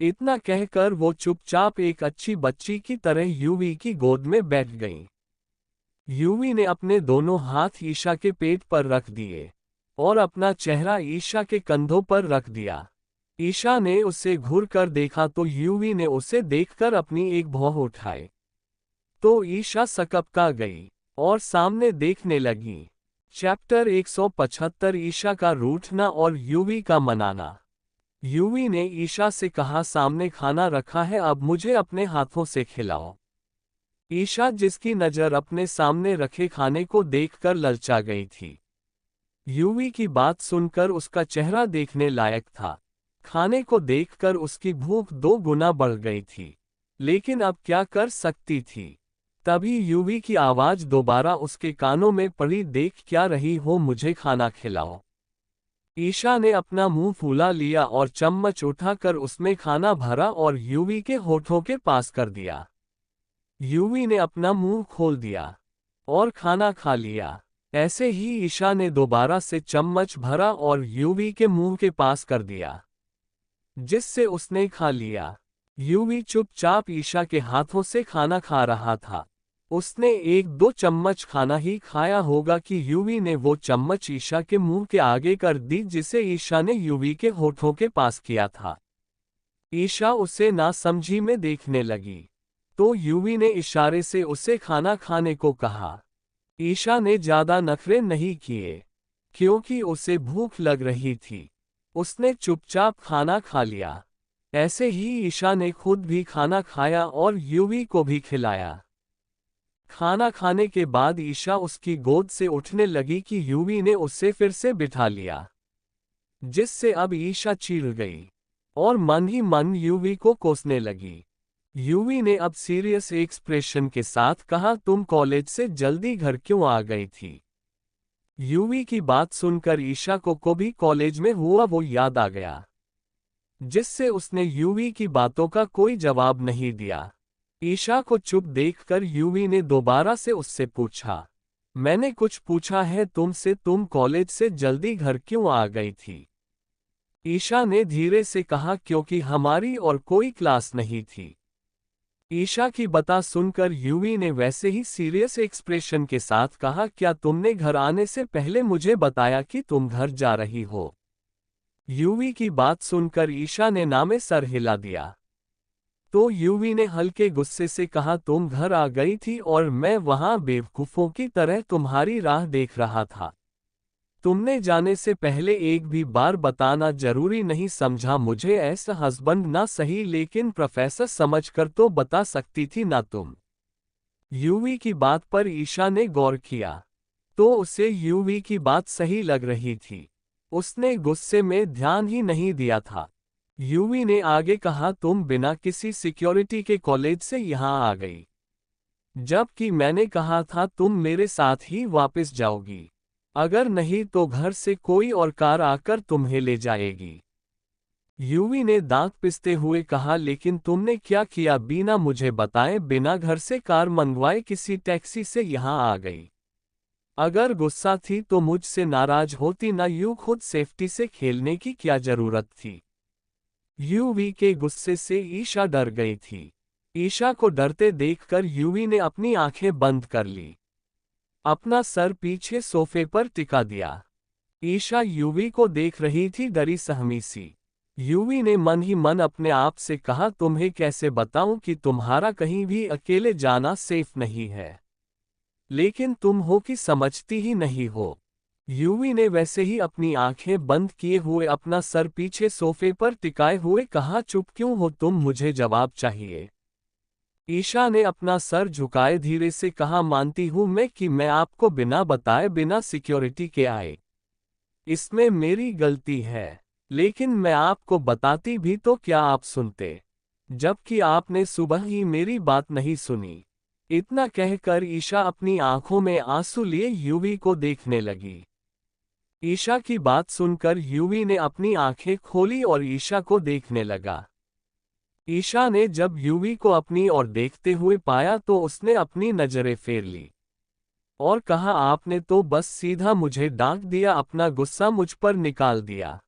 इतना कहकर वो चुपचाप एक अच्छी बच्ची की तरह यूवी की गोद में बैठ गई। यूवी ने अपने दोनों हाथ ईशा के पेट पर रख दिए और अपना चेहरा ईशा के कंधों पर रख दिया। ईशा ने उसे घूर कर देखा तो यूवी ने उसे देखकर अपनी एक भौं उठाई। तो ईशा सकपका गई और सामने देखने लगी। चैप्टर 175 ईशा का रूठना और यूवी का मनाना। यूवी ने ईशा से कहा, सामने खाना रखा है, अब मुझे अपने हाथों से खिलाओ। ईशा, जिसकी नज़र अपने सामने रखे खाने को देखकर ललचा गई थी। यूवी की बात सुनकर उसका चेहरा देखने लायक था। खाने को देखकर उसकी भूख 2 गुना बढ़ गई थी, लेकिन अब क्या कर सकती थी। तभी यूवी की आवाज़ दोबारा उसके कानों में पड़ी, देख क्या रही हो, मुझे खाना खिलाओ। ईशा ने अपना मुंह फूला लिया और चम्मच उठाकर उसमें खाना भरा और यूवी के होठों के पास कर दिया। यूवी ने अपना मुंह खोल दिया और खाना खा लिया। ऐसे ही ईशा ने दोबारा से चम्मच भरा और यूवी के मुंह के पास कर दिया, जिससे उसने खा लिया। यूवी चुपचाप ईशा के हाथों से खाना खा रहा था। उसने 1-2 चम्मच खाना ही खाया होगा कि यूवी ने वो चम्मच ईशा के मुंह के आगे कर दी, जिसे ईशा ने यूवी के होठों के पास किया था। ईशा उसे नासमझी में देखने लगी, तो यूवी ने इशारे से उसे खाना खाने को कहा। ईशा ने ज्यादा नखरे नहीं किए, क्योंकि उसे भूख लग रही थी। उसने चुपचाप खाना खा लिया। ऐसे ही ईशा ने खुद भी खाना खाया और यूवी को भी खिलाया। खाना खाने के बाद ईशा उसकी गोद से उठने लगी कि यूवी ने उसे फिर से बिठा लिया, जिससे अब ईशा चिढ़ गई और मन ही मन यूवी को कोसने लगी। यूवी ने अब सीरियस एक्सप्रेशन के साथ कहा, तुम कॉलेज से जल्दी घर क्यों आ गई थी? यूवी की बात सुनकर ईशा को भी कॉलेज में हुआ वो याद आ गया, जिससे उसने यूवी की बातों का कोई जवाब नहीं दिया। ईशा को चुप देखकर यूवी ने दोबारा से उससे पूछा, मैंने कुछ पूछा है तुमसे, तुम कॉलेज से जल्दी घर क्यों आ गई थी? ईशा ने धीरे से कहा, क्योंकि हमारी और कोई क्लास नहीं थी। ईशा की बात सुनकर यूवी ने वैसे ही सीरियस एक्सप्रेशन के साथ कहा, क्या तुमने घर आने से पहले मुझे बताया कि तुम घर जा रही हो? यूवी की बात सुनकर ईशा ने ना में सर हिला दिया। तो यूवी ने हल्के गुस्से से कहा, तुम घर आ गई थी और मैं वहां बेवकूफों की तरह तुम्हारी राह देख रहा था। तुमने जाने से पहले एक भी बार बताना जरूरी नहीं समझा मुझे ऐसा हस्बैंड ना सही लेकिन प्रोफेसर समझकर तो बता सकती थी ना तुम? यूवी की बात पर ईशा ने गौर किया, तो उसे यूवी की बात सही लग रही थी। उसने गुस्से में ध्यान ही नहीं दिया था। यूवी ने आगे कहा, तुम बिना किसी सिक्योरिटी के कॉलेज से यहाँ आ गई, जबकि मैंने कहा था तुम मेरे साथ ही वापस जाओगी। अगर नहीं तो घर से कोई और कार आकर तुम्हें ले जाएगी। यूवी ने दांत पिसते हुए कहा, लेकिन तुमने क्या किया? बिना मुझे बताए, बिना घर से कार मंगवाए किसी टैक्सी से यहाँ आ गई। अगर गुस्सा थी तो मुझसे नाराज होती ना, यूं खुद सेफ्टी से खेलने की क्या जरूरत थी? यूवी के गुस्से से ईशा डर गई थी। ईशा को डरते देखकर यूवी ने अपनी आंखें बंद कर ली, अपना सर पीछे सोफे पर टिका दिया। ईशा यूवी को देख रही थी, डरी सहमी सी। यूवी ने मन ही मन अपने आप से कहा, तुम्हें कैसे बताऊं कि तुम्हारा कहीं भी अकेले जाना सेफ नहीं है, लेकिन तुम हो कि समझती ही नहीं हो। यूवी ने वैसे ही अपनी आंखें बंद किए हुए अपना सर पीछे सोफे पर टिकाए हुए कहा, चुप क्यों हो तुम? मुझे जवाब चाहिए। ईशा ने अपना सर झुकाए धीरे से कहा, मानती हूं मैं कि मैं आपको बिना बताए बिना सिक्योरिटी के आए, इसमें मेरी गलती है, लेकिन मैं आपको बताती भी तो क्या आप सुनते, जबकि आपने सुबह ही मेरी बात नहीं सुनी। इतना कहकर ईशा अपनी आंखों में आंसू लिए यूवी को देखने लगी। ईशा की बात सुनकर यूवी ने अपनी आंखें खोली और ईशा को देखने लगा। ईशा ने जब यूवी को अपनी ओर देखते हुए पाया तो उसने अपनी नजरें फेर ली और कहा, आपने तो बस सीधा मुझे डांट दिया, अपना गुस्सा मुझ पर निकाल दिया।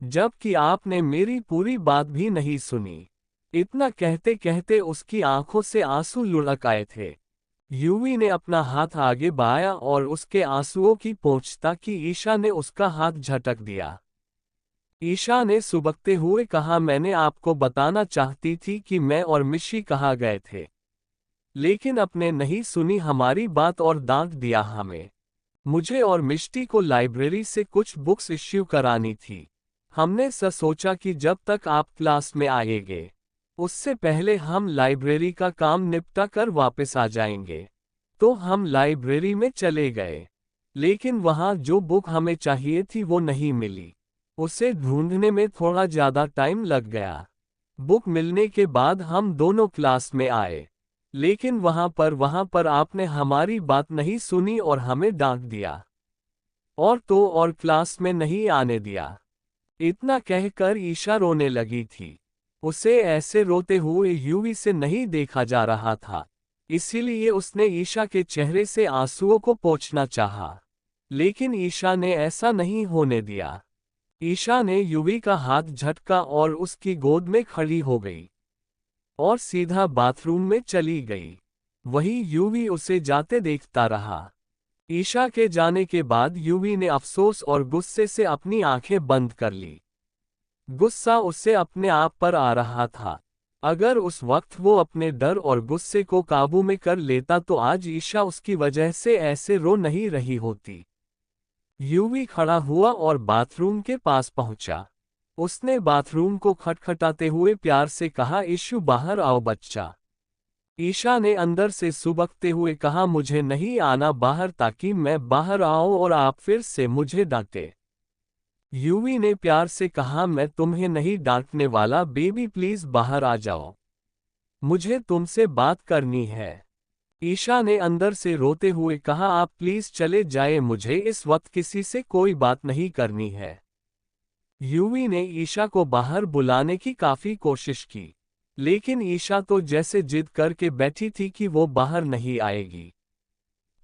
जबकि आपने मेरी पूरी बात भी नहीं सुनी। इतना कहते कहते उसकी आंखों से आंसू लुढ़क आए थे। यूवी ने अपना हाथ आगे बढ़ाया और उसके आंसुओं की पोंछता कि ईशा ने उसका हाथ झटक दिया। ईशा ने सुबकते हुए कहा, मैंने आपको बताना चाहती थी कि मैं और मिशी कहाँ गए थे, लेकिन अपने नहीं सुनी हमारी बात और डांट दिया हमें। मुझे और मिष्टी को लाइब्रेरी से कुछ बुक्स इश्यू करानी थी। हमने सोचा कि जब तक आप क्लास में आएंगे उससे पहले हम लाइब्रेरी का काम निपटा कर वापस आ जाएंगे। तो हम लाइब्रेरी में चले गए, लेकिन वहाँ जो बुक हमें चाहिए थी वो नहीं मिली। उसे ढूंढने में थोड़ा ज़्यादा टाइम लग गया। बुक मिलने के बाद हम दोनों क्लास में आए, लेकिन वहाँ पर आपने हमारी बात नहीं सुनी और हमें डांट दिया और क्लास में नहीं आने दिया। इतना कहकर ईशा रोने लगी थी। उसे ऐसे रोते हुए यूवी से नहीं देखा जा रहा था, इसीलिए उसने ईशा के चेहरे से आंसुओं को पोंछना चाहा, लेकिन ईशा ने ऐसा नहीं होने दिया। ईशा ने यूवी का हाथ झटका और उसकी गोद में खड़ी हो गई और सीधा बाथरूम में चली गई। वही यूवी उसे जाते देखता रहा। ईशा के जाने के बाद यूवी ने अफसोस और गुस्से से अपनी आंखें बंद कर ली। गुस्सा उससे अपने आप पर आ रहा था। अगर उस वक्त वो अपने डर और गुस्से को काबू में कर लेता तो आज ईशा उसकी वजह से ऐसे रो नहीं रही होती। यूवी खड़ा हुआ और बाथरूम के पास पहुंचा। उसने बाथरूम को खटखटाते हुए प्यार से कहा, ईशु बाहर आओ बच्चा। ईशा ने अंदर से सुबकते हुए कहा, मुझे नहीं आना बाहर ताकि मैं बाहर आऊं और आप फिर से मुझे डांटे। यूवी ने प्यार से कहा, मैं तुम्हें नहीं डांटने वाला बेबी, प्लीज बाहर आ जाओ, मुझे तुमसे बात करनी है। ईशा ने अंदर से रोते हुए कहा, आप प्लीज चले जाए, मुझे इस वक्त किसी से कोई बात नहीं करनी है। यूवी ने ईशा को बाहर बुलाने की काफी कोशिश की, लेकिन ईशा तो जैसे जिद करके बैठी थी कि वो बाहर नहीं आएगी।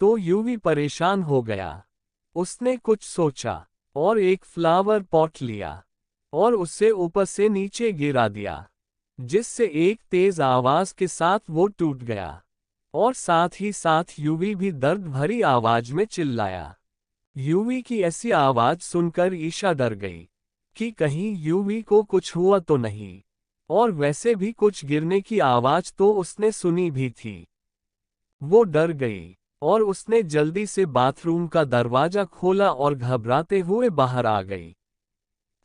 तो यूवी परेशान हो गया। उसने कुछ सोचा और एक फ्लावर पॉट लिया और उसे ऊपर से नीचे गिरा दिया, जिससे एक तेज आवाज के साथ वो टूट गया और साथ ही साथ यूवी भी दर्द भरी आवाज में चिल्लाया। यूवी की ऐसी आवाज सुनकर ईशा डर गई कि कहीं यूवी को कुछ हुआ तो नहीं, और वैसे भी कुछ गिरने की आवाज तो उसने सुनी भी थी। वो डर गई और उसने जल्दी से बाथरूम का दरवाजा खोला और घबराते हुए बाहर आ गई।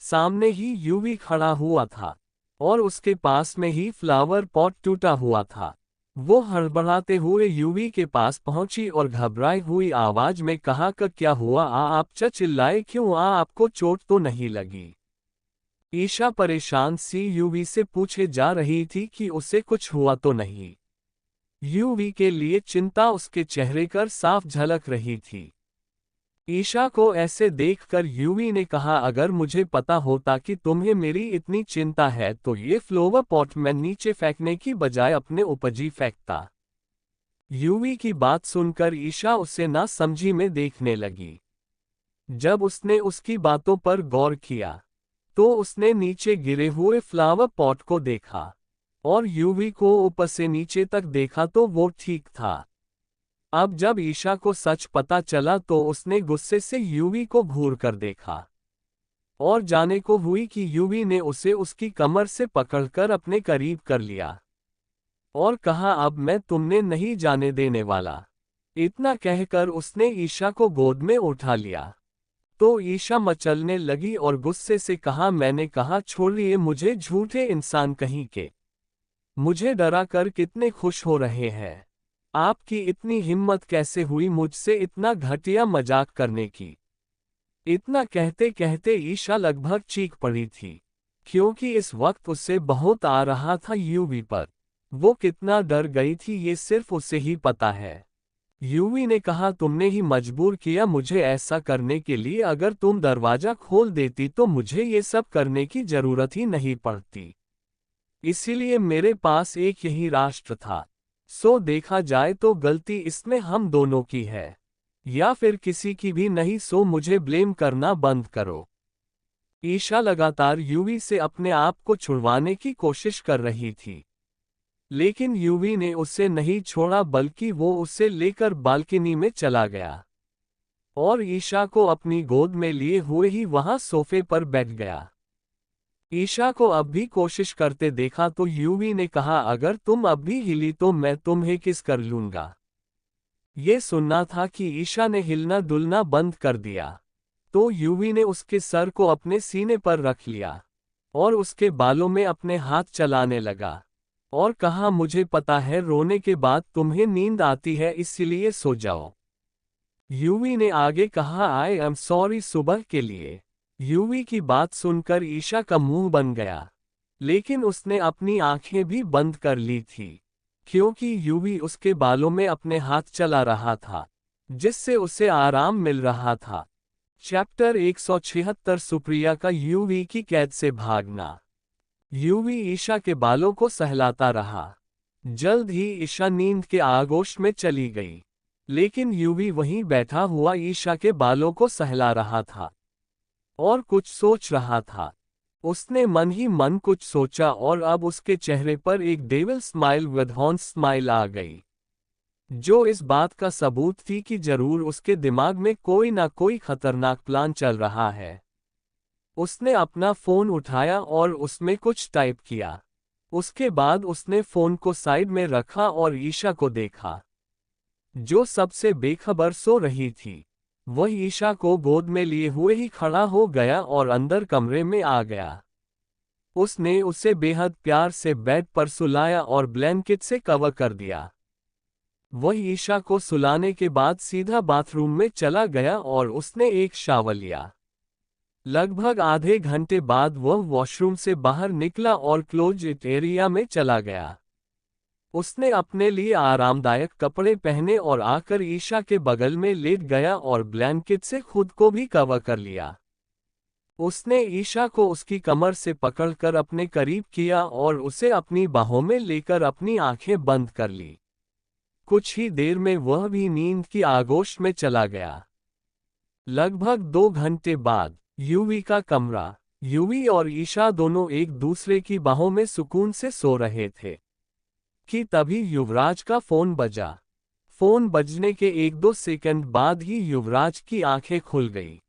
सामने ही यूवी खड़ा हुआ था और उसके पास में ही फ्लावर पॉट टूटा हुआ था। वो हड़बड़ाते हुए यूवी के पास पहुंची और घबराई हुई आवाज में कहा, क्या हुआ, आप चिल्लाए क्यों, आपको चोट तो नहीं लगी? ईशा परेशान सी यूवी से पूछे जा रही थी कि उसे कुछ हुआ तो नहीं। यूवी के लिए चिंता उसके चेहरे पर साफ झलक रही थी। ईशा को ऐसे देखकर यूवी ने कहा, अगर मुझे पता होता कि तुम्हें मेरी इतनी चिंता है तो ये फ्लावर पॉट मैं नीचे फेंकने की बजाय अपने ऊपर ही फेंकता। यूवी की बात सुनकर ईशा उसे ना समझी में देखने लगी। जब उसने उसकी बातों पर गौर किया तो उसने नीचे गिरे हुए फ्लावर पॉट को देखा और यूवी को ऊपर से नीचे तक देखा तो वो ठीक था। अब जब ईशा को सच पता चला तो उसने गुस्से से यूवी को घूर कर देखा और जाने को हुई कि यूवी ने उसे उसकी कमर से पकड़कर अपने करीब कर लिया और कहा, अब मैं तुमने नहीं जाने देने वाला। इतना कहकर उसने ईशा को गोद में उठा लिया तो ईशा मचलने लगी और गुस्से से कहा, मैंने कहा छोड़िए मुझे, झूठे इंसान कहीं के, मुझे डरा कर कितने खुश हो रहे हैं। आपकी इतनी हिम्मत कैसे हुई मुझसे इतना घटिया मजाक करने की? इतना कहते कहते ईशा लगभग चीख पड़ी थी, क्योंकि इस वक्त उसे बहुत आ रहा था यूवी पर। वो कितना डर गई थी ये सिर्फ उसे ही पता है। यूवी ने कहा, तुमने ही मजबूर किया मुझे ऐसा करने के लिए, अगर तुम दरवाजा खोल देती तो मुझे ये सब करने की जरूरत ही नहीं पड़ती। इसीलिए मेरे पास एक यही रास्ता था। सो देखा जाए तो गलती इसमें हम दोनों की है, या फिर किसी की भी नहीं, सो मुझे ब्लेम करना बंद करो। ईशा लगातार यूवी से अपने आप को छुड़वाने की कोशिश कर रही थी, लेकिन यूवी ने उसे नहीं छोड़ा बल्कि वो उसे लेकर बालकनी में चला गया और ईशा को अपनी गोद में लिए हुए ही वहां सोफे पर बैठ गया। ईशा को अब भी कोशिश करते देखा तो यूवी ने कहा, अगर तुम अब भी हिली तो मैं तुम्हें किस कर लूंगा। ये सुनना था कि ईशा ने हिलना डुलना बंद कर दिया तो यूवी ने उसके सर को अपने सीने पर रख लिया और उसके बालों में अपने हाथ चलाने लगा और कहा, मुझे पता है रोने के बाद तुम्हें नींद आती है, इसलिए सो जाओ। यूवी ने आगे कहा, आई एम सॉरी सुबह के लिए। यूवी की बात सुनकर ईशा का मुंह बन गया, लेकिन उसने अपनी आंखें भी बंद कर ली थी क्योंकि यूवी उसके बालों में अपने हाथ चला रहा था, जिससे उसे आराम मिल रहा था। चैप्टर 176 सुप्रिया का यूवी की कैद से भागना। यूवी ईशा के बालों को सहलाता रहा। जल्द ही ईशा नींद के आगोश में चली गई, लेकिन यूवी वहीं बैठा हुआ ईशा के बालों को सहला रहा था और कुछ सोच रहा था। उसने मन ही मन कुछ सोचा और अब उसके चेहरे पर एक devil smile with horn smile आ गई, जो इस बात का सबूत थी कि जरूर उसके दिमाग में कोई ना कोई खतरनाक प्लान चल रहा है। उसने अपना फोन उठाया और उसमें कुछ टाइप किया। उसके बाद उसने फोन को साइड में रखा और ईशा को देखा, जो सबसे बेखबर सो रही थी। वह ईशा को गोद में लिए हुए ही खड़ा हो गया और अंदर कमरे में आ गया। उसने उसे बेहद प्यार से बेड पर सुलाया और ब्लैंकेट से कवर कर दिया। वह ईशा को सुलाने के बाद सीधा बाथरूम में चला गया और उसने एक शावर लिया। लगभग आधे घंटे बाद वह वॉशरूम से बाहर निकला और क्लोजेट एरिया में चला गया। उसने अपने लिए आरामदायक कपड़े पहने और आकर ईशा के बगल में लेट गया और ब्लैंकेट से खुद को भी कवर कर लिया। उसने ईशा को उसकी कमर से पकड़कर अपने करीब किया और उसे अपनी बाहों में लेकर अपनी आंखें बंद कर ली। कुछ ही देर में वह भी नींद की आगोश में चला गया। लगभग 2 घंटे बाद यूवी का कमरा। यूवी और ईशा दोनों एक दूसरे की बाहों में सुकून से सो रहे थे कि तभी युवराज का फोन बजा। फोन बजने के 1-2 सेकंड बाद ही युवराज की आंखें खुल गई।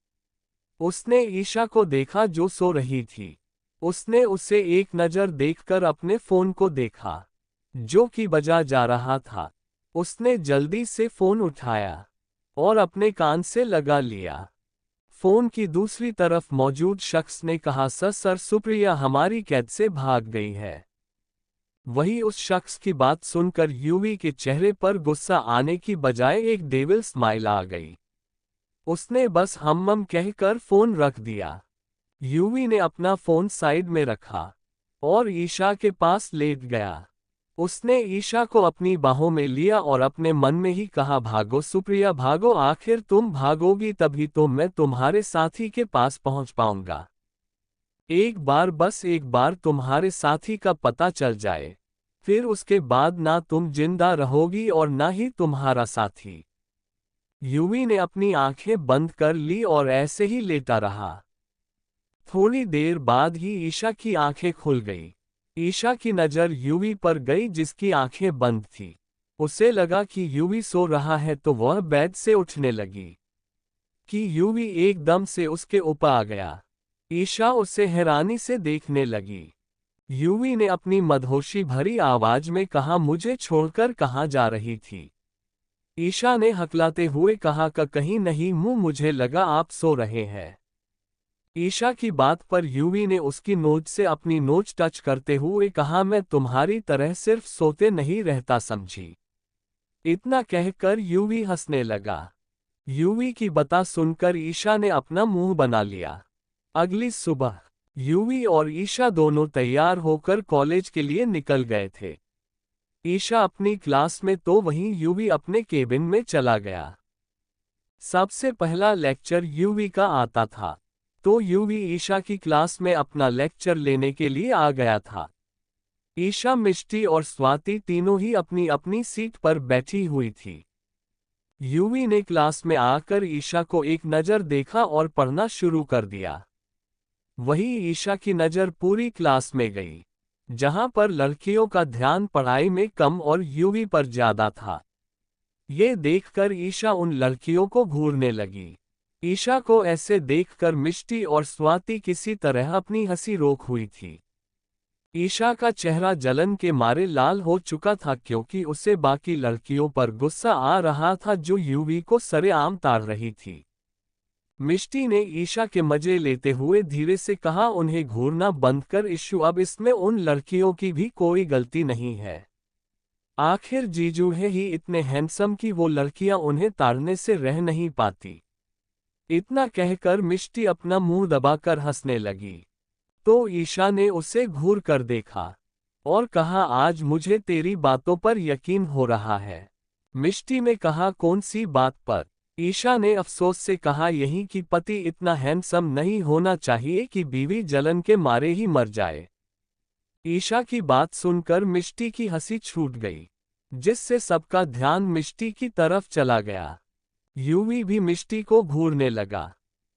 उसने ईशा को देखा जो सो रही थी। उसने उसे एक नज़र देखकर अपने फोन को देखा, जो कि बजा जा रहा था। उसने जल्दी से फोन उठाया और अपने कान से लगा लिया। फोन की दूसरी तरफ मौजूद शख्स ने कहा, सर सुप्रिया हमारी कैद से भाग गई है। वही उस शख्स की बात सुनकर यूवी के चेहरे पर गुस्सा आने की बजाय एक डेविल स्माइल आ गई। उसने बस हम कहकर फोन रख दिया। यूवी ने अपना फोन साइड में रखा और ईशा के पास लेट गया। उसने ईशा को अपनी बाहों में लिया और अपने मन में ही कहा, भागो सुप्रिया भागो, आखिर तुम भागोगी तभी तो मैं तुम्हारे साथी के पास पहुंच पाऊंगा। एक बार, बस एक बार तुम्हारे साथी का पता चल जाए, फिर उसके बाद ना तुम जिंदा रहोगी और ना ही तुम्हारा साथी। यूवी ने अपनी आंखें बंद कर ली और ऐसे ही लेटा रहा। थोड़ी देर बाद ही ईशा की आंखें खुल गई। ईशा की नज़र यूवी पर गई जिसकी आंखें बंद थी। उसे लगा कि यूवी सो रहा है तो वह बेड से उठने लगी कि यूवी एकदम से उसके ऊपर आ गया। ईशा उसे हैरानी से देखने लगी। यूवी ने अपनी मदहोशी भरी आवाज में कहा, मुझे छोड़कर कहाँ जा रही थी? ईशा ने हकलाते हुए कहा, कहीं नहीं मुंह, मुझे लगा आप सो रहे हैं। ईशा की बात पर यूवी ने उसकी नोज से अपनी नोज टच करते हुए कहा, मैं तुम्हारी तरह सिर्फ सोते नहीं रहता समझी। इतना कहकर यूवी हंसने लगा। यूवी की बात सुनकर ईशा ने अपना मुंह बना लिया। अगली सुबह यूवी और ईशा दोनों तैयार होकर कॉलेज के लिए निकल गए थे। ईशा अपनी क्लास में तो वहीं यूवी अपने केबिन में चला गया। सबसे पहला लेक्चर यूवी का आता था, तो यूवी ईशा की क्लास में अपना लेक्चर लेने के लिए आ गया था। ईशा, मिष्टी और स्वाति तीनों ही अपनी अपनी सीट पर बैठी हुई थी। यूवी ने क्लास में आकर ईशा को एक नज़र देखा और पढ़ना शुरू कर दिया। वहीं ईशा की नज़र पूरी क्लास में गई, जहां पर लड़कियों का ध्यान पढ़ाई में कम और यूवी पर ज्यादा था। ये देखकर ईशा उन लड़कियों को घूरने लगी। ईशा को ऐसे देखकर मिष्टी और स्वाति किसी तरह अपनी हंसी रोक हुई थी। ईशा का चेहरा जलन के मारे लाल हो चुका था, क्योंकि उसे बाकी लड़कियों पर गुस्सा आ रहा था जो यूवी को सरेआम ताड़ रही थी। मिष्टी ने ईशा के मजे लेते हुए धीरे से कहा, उन्हें घूरना बंद कर इशू, अब इसमें उन लड़कियों की भी कोई गलती नहीं है। आखिर जीजू है ही इतने हैंडसम कि वो लड़कियां उन्हें ताड़ने से रह नहीं पाती। इतना कहकर मिष्टी अपना मुंह दबाकर हंसने लगी। तो ईशा ने उसे घूर कर देखा और कहा, आज मुझे तेरी बातों पर यकीन हो रहा है। मिष्टी ने कहा, कौन सी बात पर? ईशा ने अफसोस से कहा, यही कि पति इतना हैंडसम नहीं होना चाहिए कि बीवी जलन के मारे ही मर जाए। ईशा की बात सुनकर मिष्टी की हंसी छूट गई, जिससे सबका ध्यान मिष्टी की तरफ चला गया। यूवी भी मिष्टी को घूरने लगा।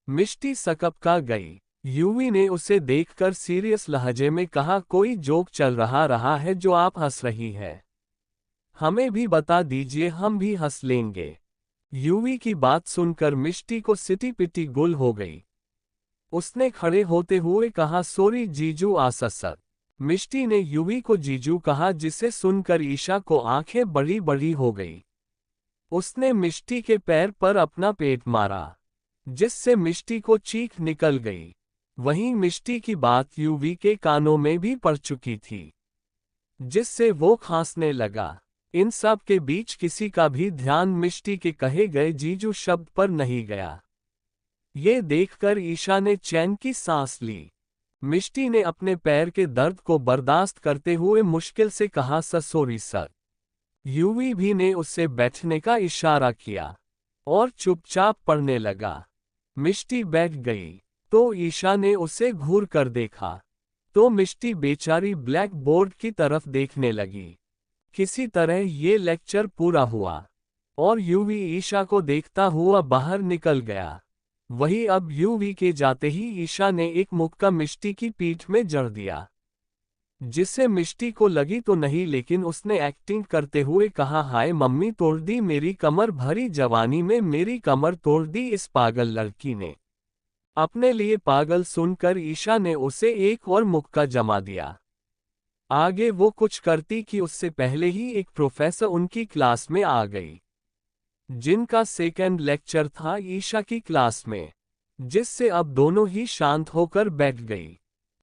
मिष्टी सकपका गई। यूवी ने उसे देखकर सीरियस लहजे में कहा, कोई जोक चल रहा है जो आप हंस रही है? हमें भी बता दीजिए, हम भी हंस लेंगे। यूवी की बात सुनकर मिष्टी को सिटी पिटी गुल हो गई। उसने खड़े होते हुए कहा, सॉरी जीजू आससर। मिष्टी ने यूवी को जीजू कहा, जिसे सुनकर ईशा को आंखें बड़ी बड़ी हो गई। उसने मिष्टी के पैर पर अपना पेट मारा, जिससे मिष्टी को चीख निकल गई। वहीं मिष्टी की बात यूवी के कानों में भी पड़ चुकी थी, जिससे वो खांसने लगा। इन सब के बीच किसी का भी ध्यान मिष्टी के कहे गए जीजू शब्द पर नहीं गया। ये देखकर ईशा ने चैन की सांस ली। मिष्टी ने अपने पैर के दर्द को बर्दाश्त करते हुए मुश्किल से कहा, सॉरी सर। यूवी भी ने उससे बैठने का इशारा किया और चुपचाप पढ़ने लगा। मिष्टी बैठ गई तो ईशा ने उसे घूर कर देखा, तो मिष्टी बेचारी ब्लैक बोर्ड की तरफ देखने लगी। किसी तरह ये लेक्चर पूरा हुआ और यूवी ईशा को देखता हुआ बाहर निकल गया। वही अब यूवी के जाते ही ईशा ने एक मुक्का मिष्टी की पीठ में जड़ दिया, जिससे मिष्टी को लगी तो नहीं, लेकिन उसने एक्टिंग करते हुए कहा, हाय मम्मी, तोड़ दी मेरी कमर, भरी जवानी में मेरी कमर तोड़ दी इस पागल लड़की ने। अपने लिए पागल सुनकर ईशा ने उसे एक और मुक्का जमा दिया। आगे वो कुछ करती कि उससे पहले ही एक प्रोफेसर उनकी क्लास में आ गई, जिनका सेकेंड लेक्चर था ईशा की क्लास में, जिससे अब दोनों ही शांत होकर बैठ गई।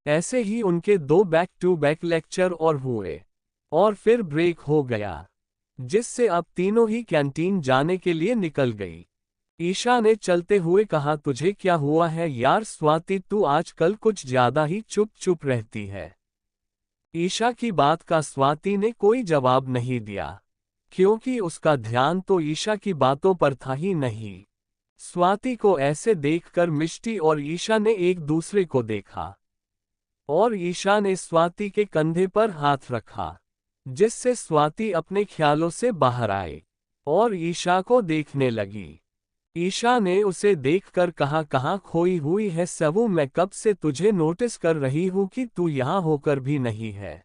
ऐसे ही उनके 2 बैक टू बैक लेक्चर और हुए और फिर ब्रेक हो गया, जिससे अब तीनों ही कैंटीन जाने के लिए निकल गई। ईशा ने चलते हुए कहा, तुझे क्या हुआ है यार स्वाति, तू आजकल कुछ ज्यादा ही चुप चुप रहती है। ईशा की बात का स्वाति ने कोई जवाब नहीं दिया, क्योंकि उसका ध्यान तो ईशा की बातों पर था ही नहीं। स्वाति को ऐसे देखकर मिष्टी और ईशा ने एक दूसरे को देखा और ईशा ने स्वाति के कंधे पर हाथ रखा, जिससे स्वाति अपने ख्यालों से बाहर आई और ईशा को देखने लगी। ईशा ने उसे देखकर कहा, कहाँ खोई हुई है सबू, मैं कब से तुझे नोटिस कर रही हूँ कि तू यहाँ होकर भी नहीं है।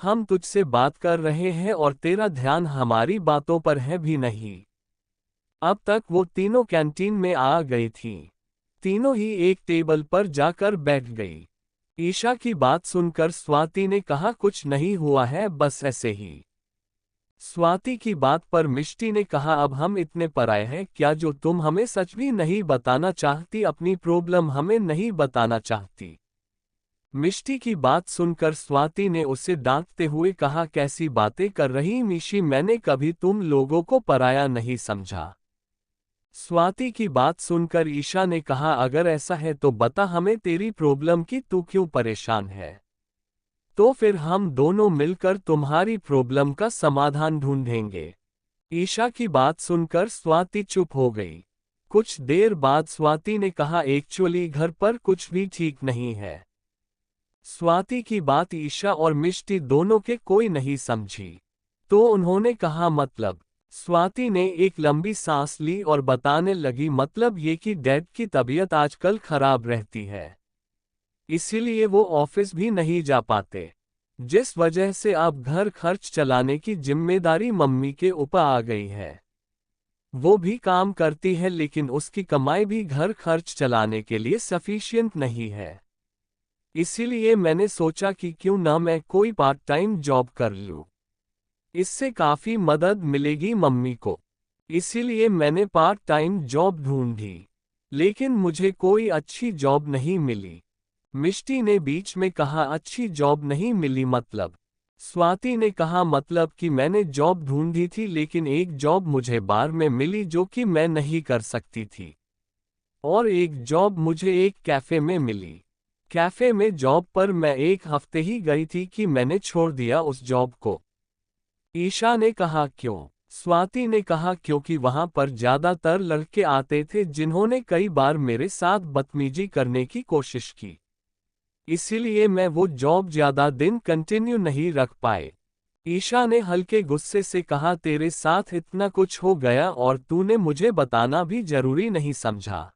हम तुझसे बात कर रहे हैं और तेरा ध्यान हमारी बातों पर है भी नहीं। अब तक वो तीनों कैंटीन में आ गई थीं। तीनों ही एक टेबल पर जाकर बैठ गई। ईशा की बात सुनकर स्वाति ने कहा, कुछ नहीं हुआ है, बस ऐसे ही। स्वाति की बात पर मिष्टी ने कहा, अब हम इतने पराए हैं क्या जो तुम हमें सच भी नहीं बताना चाहती, अपनी प्रॉब्लम हमें नहीं बताना चाहती? मिष्टी की बात सुनकर स्वाति ने उसे डांटते हुए कहा, कैसी बातें कर रही मिशी, मैंने कभी तुम लोगों को पराया नहीं समझा। स्वाति की बात सुनकर ईशा ने कहा, अगर ऐसा है तो बता हमें तेरी प्रॉब्लम की, तू क्यों परेशान है? तो फिर हम दोनों मिलकर तुम्हारी प्रॉब्लम का समाधान ढूंढेंगे। ईशा की बात सुनकर स्वाति चुप हो गई। कुछ देर बाद स्वाति ने कहा, एक्चुअली घर पर कुछ भी ठीक नहीं है। स्वाति की बात ईशा और मिष्टी दोनों के कोई नहीं समझी, तो उन्होंने कहा, मतलब? स्वाति ने एक लंबी सांस ली और बताने लगी, मतलब ये कि डैड की तबीयत आजकल खराब रहती है। इसीलिए वो ऑफिस भी नहीं जा पाते, जिस वजह से अब घर खर्च चलाने की जिम्मेदारी मम्मी के ऊपर आ गई है। वो भी काम करती है लेकिन उसकी कमाई भी घर खर्च चलाने के लिए सफिशिएंट नहीं है। इसीलिए मैंने सोचा कि क्यों ना मैं कोई पार्ट टाइम जॉब कर लूं। इससे काफी मदद मिलेगी मम्मी को। इसीलिए मैंने पार्ट टाइम जॉब ढूंढी, लेकिन मुझे कोई अच्छी जॉब नहीं मिली। मिष्टी ने बीच में कहा, अच्छी जॉब नहीं मिली मतलब? स्वाति ने कहा, मतलब कि मैंने जॉब ढूंढी थी लेकिन एक जॉब मुझे बार में मिली जो कि मैं नहीं कर सकती थी, और एक जॉब मुझे एक कैफे में मिली। कैफे में जॉब पर मैं एक हफ्ते ही गई थी कि मैंने छोड़ दिया उस जॉब को। ईशा ने कहा, क्यों? स्वाति ने कहा, क्योंकि वहां पर ज्यादातर लड़के आते थे जिन्होंने कई बार मेरे साथ बदतमीजी करने की कोशिश की। इसीलिए मैं वो जॉब ज्यादा दिन कंटिन्यू नहीं रख पाए। ईशा ने हल्के गुस्से से कहा, तेरे साथ इतना कुछ हो गया और तूने मुझे बताना भी जरूरी नहीं समझा।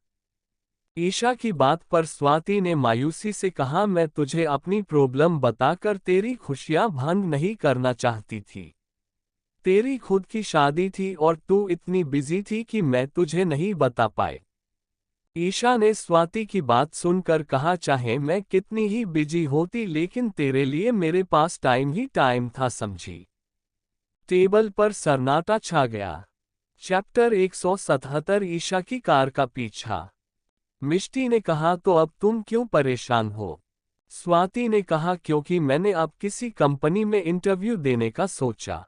ईशा की बात पर स्वाति ने मायूसी से कहा, मैं तुझे अपनी प्रॉब्लम बताकर तेरी खुशियां भंग नहीं करना चाहती थी। तेरी खुद की शादी थी और तू इतनी बिजी थी कि मैं तुझे नहीं बता पाए। ईशा ने स्वाति की बात सुनकर कहा, चाहे मैं कितनी ही बिजी होती लेकिन तेरे लिए मेरे पास टाइम ही टाइम था, समझी। टेबल पर सन्नाटा छा गया। चैप्टर 177, ईशा की कार का पीछा। मिष्टी ने कहा, तो अब तुम क्यों परेशान हो? स्वाति ने कहा, क्योंकि मैंने अब किसी कंपनी में इंटरव्यू देने का सोचा।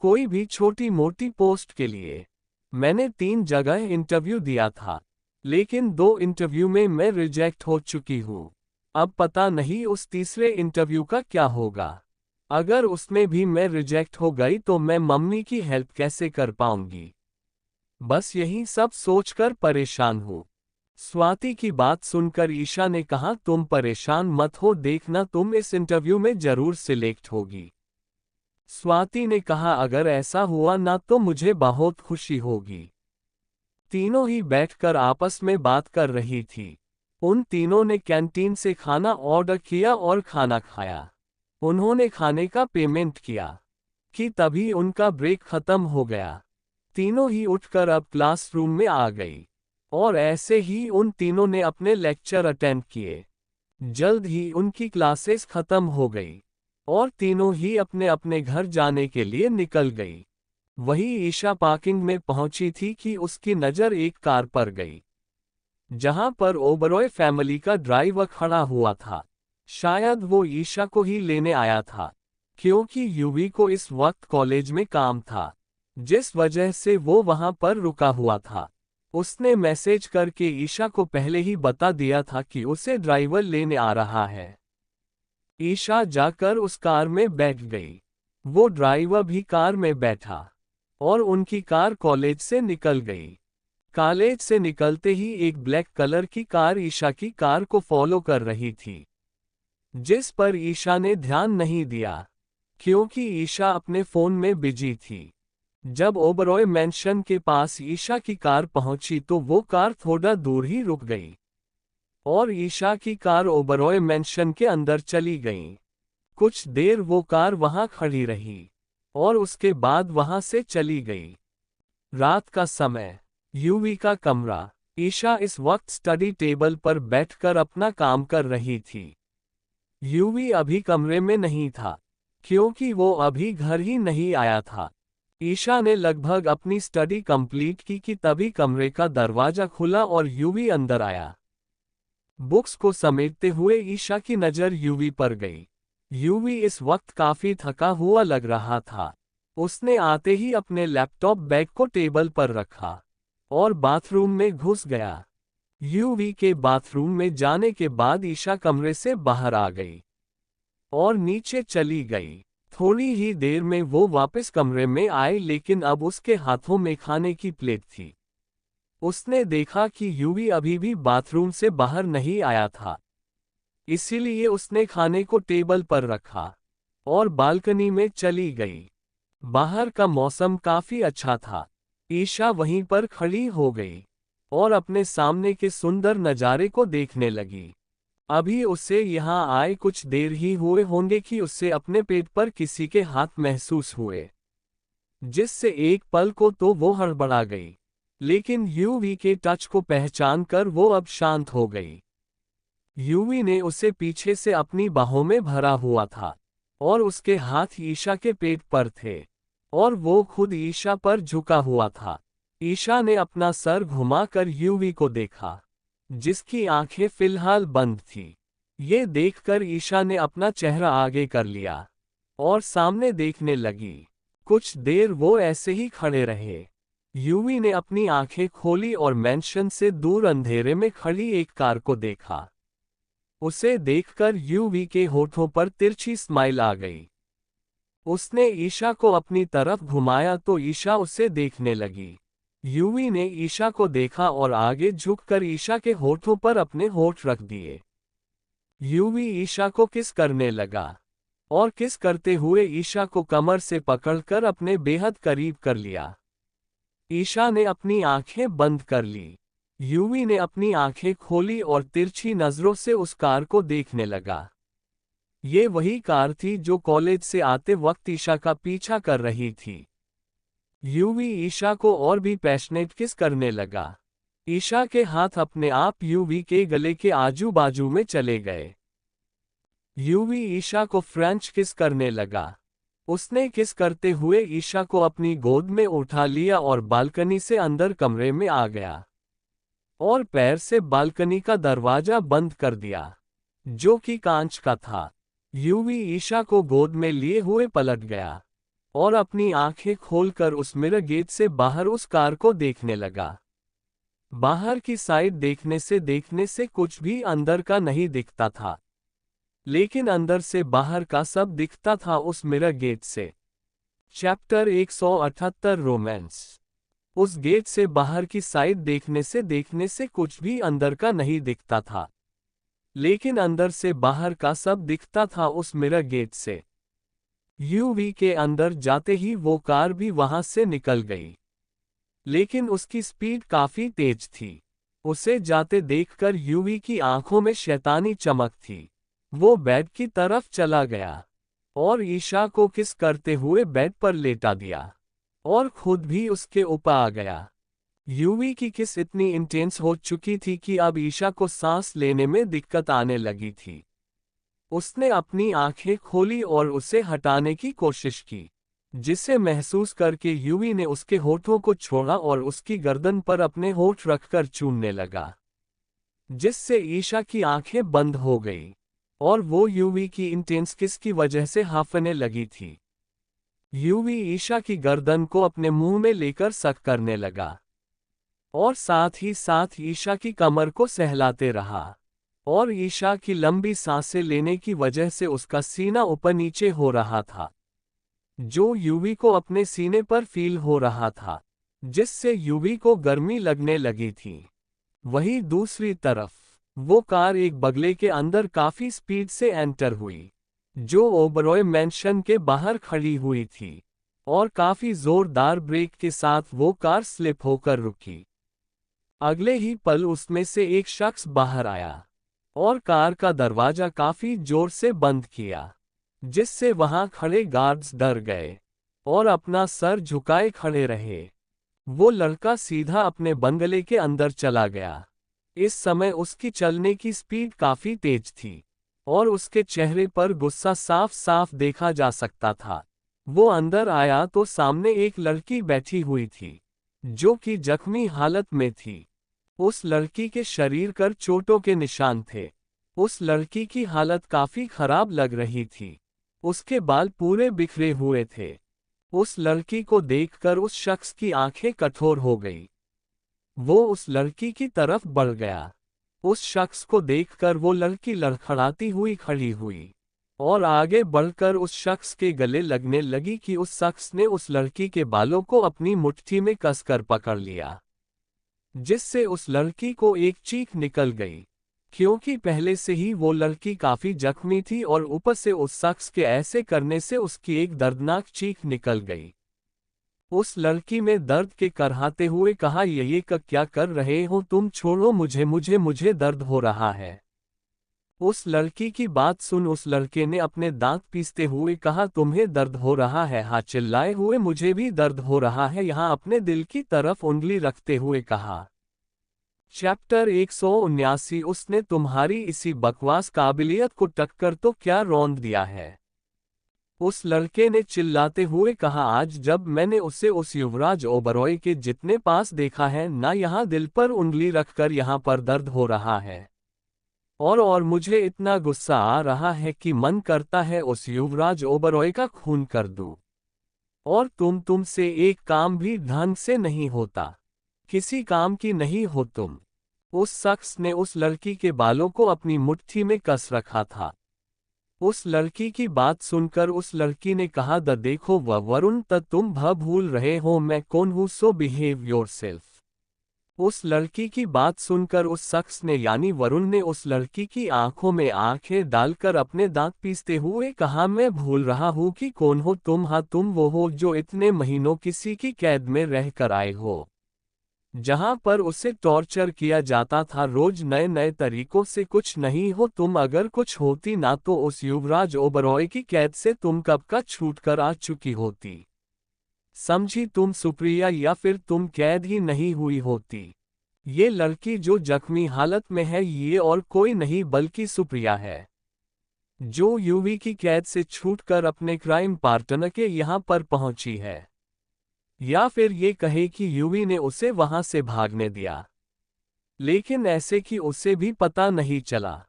कोई भी छोटी मोटी पोस्ट के लिए। मैंने 3 जगह इंटरव्यू दिया था, लेकिन 2 इंटरव्यू में मैं रिजेक्ट हो चुकी हूँ। अब पता नहीं उस तीसरे इंटरव्यू का क्या होगा। अगर उसमें भी मैं रिजेक्ट हो गई तो मैं मम्मी की हेल्प कैसे कर पाऊंगी? बस यही सब सोचकर परेशान हूँ। स्वाति की बात सुनकर ईशा ने कहा, तुम परेशान मत हो, देखना तुम इस इंटरव्यू में जरूर सिलेक्ट होगी। स्वाति ने कहा, अगर ऐसा हुआ ना तो मुझे बहुत खुशी होगी। तीनों ही बैठकर आपस में बात कर रही थी। उन तीनों ने कैंटीन से खाना ऑर्डर किया और खाना खाया। उन्होंने खाने का पेमेंट किया कि तभी उनका ब्रेक खत्म हो गया। तीनों ही उठकर अब क्लासरूम में आ गई, और ऐसे ही उन तीनों ने अपने लेक्चर अटेंड किए। जल्द ही उनकी क्लासेस खत्म हो गई और तीनों ही अपने अपने घर जाने के लिए निकल गई। वही ईशा पार्किंग में पहुंची थी कि उसकी नज़र एक कार पर गई, जहां पर ओबरॉय फैमिली का ड्राइवर खड़ा हुआ था। शायद वो ईशा को ही लेने आया था, क्योंकि यूवी को इस वक्त कॉलेज में काम था, जिस वजह से वो वहां पर रुका हुआ था। उसने मैसेज करके ईशा को पहले ही बता दिया था कि उसे ड्राइवर लेने आ रहा है। ईशा जाकर उस कार में बैठ गई। वो ड्राइवर भी कार में बैठा और उनकी कार कॉलेज से निकल गई। कॉलेज से निकलते ही एक ब्लैक कलर की कार ईशा की कार को फॉलो कर रही थी, जिस पर ईशा ने ध्यान नहीं दिया, क्योंकि ईशा अपने फोन में बिजी थी। जब ओबरॉय मैंशन के पास ईशा की कार पहुंची तो वो कार थोड़ा दूर ही रुक गई और ईशा की कार ओबरॉय मैंशन के अंदर चली गई। कुछ देर वो कार वहां खड़ी रही और उसके बाद वहां से चली गई। रात का समय, यूवी का कमरा। ईशा इस वक्त स्टडी टेबल पर बैठकर अपना काम कर रही थी। यूवी अभी कमरे में नहीं था, क्योंकि वो अभी घर ही नहीं आया था। ईशा ने लगभग अपनी स्टडी कंप्लीट की कि तभी कमरे का दरवाजा खुला और यूवी अंदर आया। बुक्स को समेटते हुए ईशा की नज़र यूवी पर गई। यूवी इस वक्त काफी थका हुआ लग रहा था। उसने आते ही अपने लैपटॉप बैग को टेबल पर रखा और बाथरूम में घुस गया। यूवी के बाथरूम में जाने के बाद ईशा कमरे से बाहर आ गई और नीचे चली गई। थोड़ी ही देर में वो वापस कमरे में आई, लेकिन अब उसके हाथों में खाने की प्लेट थी। उसने देखा कि यूवी अभी भी बाथरूम से बाहर नहीं आया था, इसीलिए उसने खाने को टेबल पर रखा और बालकनी में चली गई। बाहर का मौसम काफी अच्छा था। ईशा वहीं पर खड़ी हो गई और अपने सामने के सुंदर नज़ारे को देखने लगी। अभी उसे यहाँ आए कुछ देर ही हुए होंगे कि उसे अपने पेट पर किसी के हाथ महसूस हुए, जिससे एक पल को तो वो हड़बड़ा गई, लेकिन यूवी के टच को पहचान कर वो अब शांत हो गई। यूवी ने उसे पीछे से अपनी बाहों में भरा हुआ था और उसके हाथ ईशा के पेट पर थे और वो खुद ईशा पर झुका हुआ था। ईशा ने अपना सर घुमाकर यूवी को देखा, जिसकी आंखें फिलहाल बंद थी। ये देखकर ईशा ने अपना चेहरा आगे कर लिया और सामने देखने लगी। कुछ देर वो ऐसे ही खड़े रहे। यूवी ने अपनी आंखें खोली और मैंशन से दूर अंधेरे में खड़ी एक कार को देखा। उसे देखकर यूवी के होठों पर तिरछी स्माइल आ गई। उसने ईशा को अपनी तरफ घुमाया तो ईशा उसे देखने लगी। यूवी ने ईशा को देखा और आगे झुककर ईशा के होठों पर अपने होठ रख दिए। यूवी ईशा को किस करने लगा और किस करते हुए ईशा को कमर से पकड़कर अपने बेहद करीब कर लिया। ईशा ने अपनी आंखें बंद कर ली। यूवी ने अपनी आंखें खोली और तिरछी नजरों से उस कार को देखने लगा। ये वही कार थी जो कॉलेज से आते वक्त ईशा का पीछा कर रही थी। यूवी ईशा को और भी पैशनेट किस करने लगा। ईशा के हाथ अपने आप यूवी के गले के आजू बाजू में चले गए। यूवी ईशा को फ्रेंच किस करने लगा। उसने किस करते हुए ईशा को अपनी गोद में उठा लिया और बालकनी से अंदर कमरे में आ गया और पैर से बालकनी का दरवाजा बंद कर दिया, जो कि कांच का था। यूवी ईशा को गोद में लिए हुए पलट गया और अपनी आंखें खोलकर उस मिरर गेट से बाहर उस कार को देखने लगा। बाहर की साइड देखने से कुछ भी अंदर का नहीं दिखता था, लेकिन अंदर से बाहर का सब दिखता था उस मिरर गेट से। Chapter 178 romance. उस गेट से बाहर की साइड देखने से कुछ भी अंदर का नहीं दिखता था, लेकिन अंदर से बाहर का सब दिखता था उस मिरर गेट से। यूवी के अंदर जाते ही वो कार भी वहां से निकल गई, लेकिन उसकी स्पीड काफी तेज थी। उसे जाते देखकर यूवी की आंखों में शैतानी चमक थी। वो बेड की तरफ चला गया और ईशा को किस करते हुए बेड पर लेटा दिया और खुद भी उसके ऊपर आ गया। यूवी की किस इतनी इंटेंस हो चुकी थी कि अब ईशा को सांस लेने में दिक्कत आने लगी थी। उसने अपनी आंखें खोली और उसे हटाने की कोशिश की, जिसे महसूस करके यूवी ने उसके होठों को छोड़ा और उसकी गर्दन पर अपने होठ रखकर चूमने लगा, जिससे ईशा की आंखें बंद हो गई और वो यूवी की इंटेंस किस की वजह से हांफने लगी थी। यूवी ईशा की गर्दन को अपने मुंह में लेकर सक करने लगा और साथ ही साथ ईशा की कमर को सहलाते रहा और ईशा की लंबी सांसें लेने की वजह से उसका सीना ऊपर नीचे हो रहा था, जो यूवी को अपने सीने पर फील हो रहा था, जिससे यूवी को गर्मी लगने लगी थी। वहीं दूसरी तरफ वो कार एक बगले के अंदर काफी स्पीड से एंटर हुई, जो ओबरॉय मैंशन के बाहर खड़ी हुई थी, और काफी जोरदार ब्रेक के साथ वो कार स्लिप होकर रुकी। अगले ही पल उसमें से एक शख्स बाहर आया और कार का दरवाजा काफी जोर से बंद किया, जिससे वहां खड़े गार्ड्स डर गए और अपना सर झुकाए खड़े रहे। वो लड़का सीधा अपने बंगले के अंदर चला गया। इस समय उसकी चलने की स्पीड काफी तेज थी और उसके चेहरे पर गुस्सा साफ साफ देखा जा सकता था। वो अंदर आया तो सामने एक लड़की बैठी हुई थी, जो कि जख्मी हालत में थी। उस लड़की के शरीर पर चोटों के निशान थे। उस लड़की की हालत काफी खराब लग रही थी। उसके बाल पूरे बिखरे हुए थे। उस लड़की को देखकर उस शख्स की आंखें कठोर हो गई। वो उस लड़की की तरफ बढ़ गया। उस शख्स को देखकर वो लड़की लड़खड़ाती हुई खड़ी हुई और आगे बढ़कर उस शख्स के गले लगने लगी कि उस शख्स ने उस लड़की के बालों को अपनी मुट्ठी में कसकर पकड़ लिया, जिससे उस लड़की को एक चीख निकल गई, क्योंकि पहले से ही वो लड़की काफी जख्मी थी और ऊपर से उस शख्स के ऐसे करने से उसकी एक दर्दनाक चीख निकल गई। उस लड़की में दर्द के कराहते हुए कहा, ये क्या कर रहे हो तुम, छोड़ो मुझे मुझे मुझे दर्द हो रहा है। उस लड़की की बात सुन उस लड़के ने अपने दांत पीसते हुए कहा, तुम्हें दर्द हो रहा है? हाँ, चिल्लाए हुए, मुझे भी दर्द हो रहा है, यहाँ अपने दिल की तरफ उंगली रखते हुए कहा। चैप्टर 179। उसने तुम्हारी इसी बकवास काबिलियत को टक्कर तो क्या रौंद दिया है? उस लड़के ने चिल्लाते हुए कहा, आज जब मैंने उसे उस युवराज ओबरॉय के जितने पास देखा है ना, यहाँ दिल पर उंगली रखकर यहाँ पर दर्द हो रहा है। और मुझे इतना गुस्सा आ रहा है कि मन करता है उस युवराज ओबरॉय का खून कर दूं। और तुमसे एक काम भी ढंग से नहीं होता, किसी काम की नहीं हो तुम। उस शख्स ने उस लड़की के बालों को अपनी मुट्ठी में कस रखा था। उस लड़की की बात सुनकर उस लड़की ने कहा, देखो वरुण, तुम भूल रहे हो मैं कौन हूं, सो बिहेव योरसेल्फ। उस लड़की की बात सुनकर उस शख्स ने यानी वरुण ने उस लड़की की आंखों में आंखें डालकर अपने दांत पीसते हुए कहा, मैं भूल रहा हूं कि कौन हो तुम। हाँ, तुम वो हो जो इतने महीनों किसी की कैद में रह कर आए हो, जहां पर उसे टॉर्चर किया जाता था रोज नए नए तरीकों से। कुछ नहीं हो तुम, अगर कुछ होती ना तो उस युवराज ओबरॉय की कैद से तुम कब का छूट कर आ चुकी होती। समझी तुम सुप्रिया, या फिर तुम कैद ही नहीं हुई होती। ये लड़की जो जख्मी हालत में है ये और कोई नहीं बल्कि सुप्रिया है, जो यूवी की कैद से छूटकर अपने क्राइम पार्टनर के यहाँ पर पहुंची है। या फिर ये कहे कि यूवी ने उसे वहां से भागने दिया, लेकिन ऐसे कि उसे भी पता नहीं चला।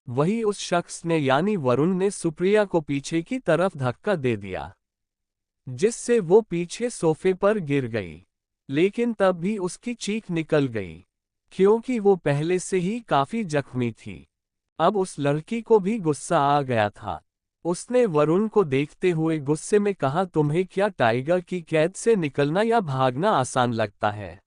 वही उस शख्स ने यानी वरुण ने सुप्रिया को पीछे की तरफ धक्का दे दिया, जिससे वो पीछे सोफे पर गिर गई। लेकिन तब भी उसकी चीख निकल गई, क्योंकि वो पहले से ही काफी जख्मी थी। अब उस लड़की को भी गुस्सा आ गया था। उसने वरुण को देखते हुए गुस्से में कहा, तुम्हें क्या टाइगर की कैद से निकलना या भागना आसान लगता है?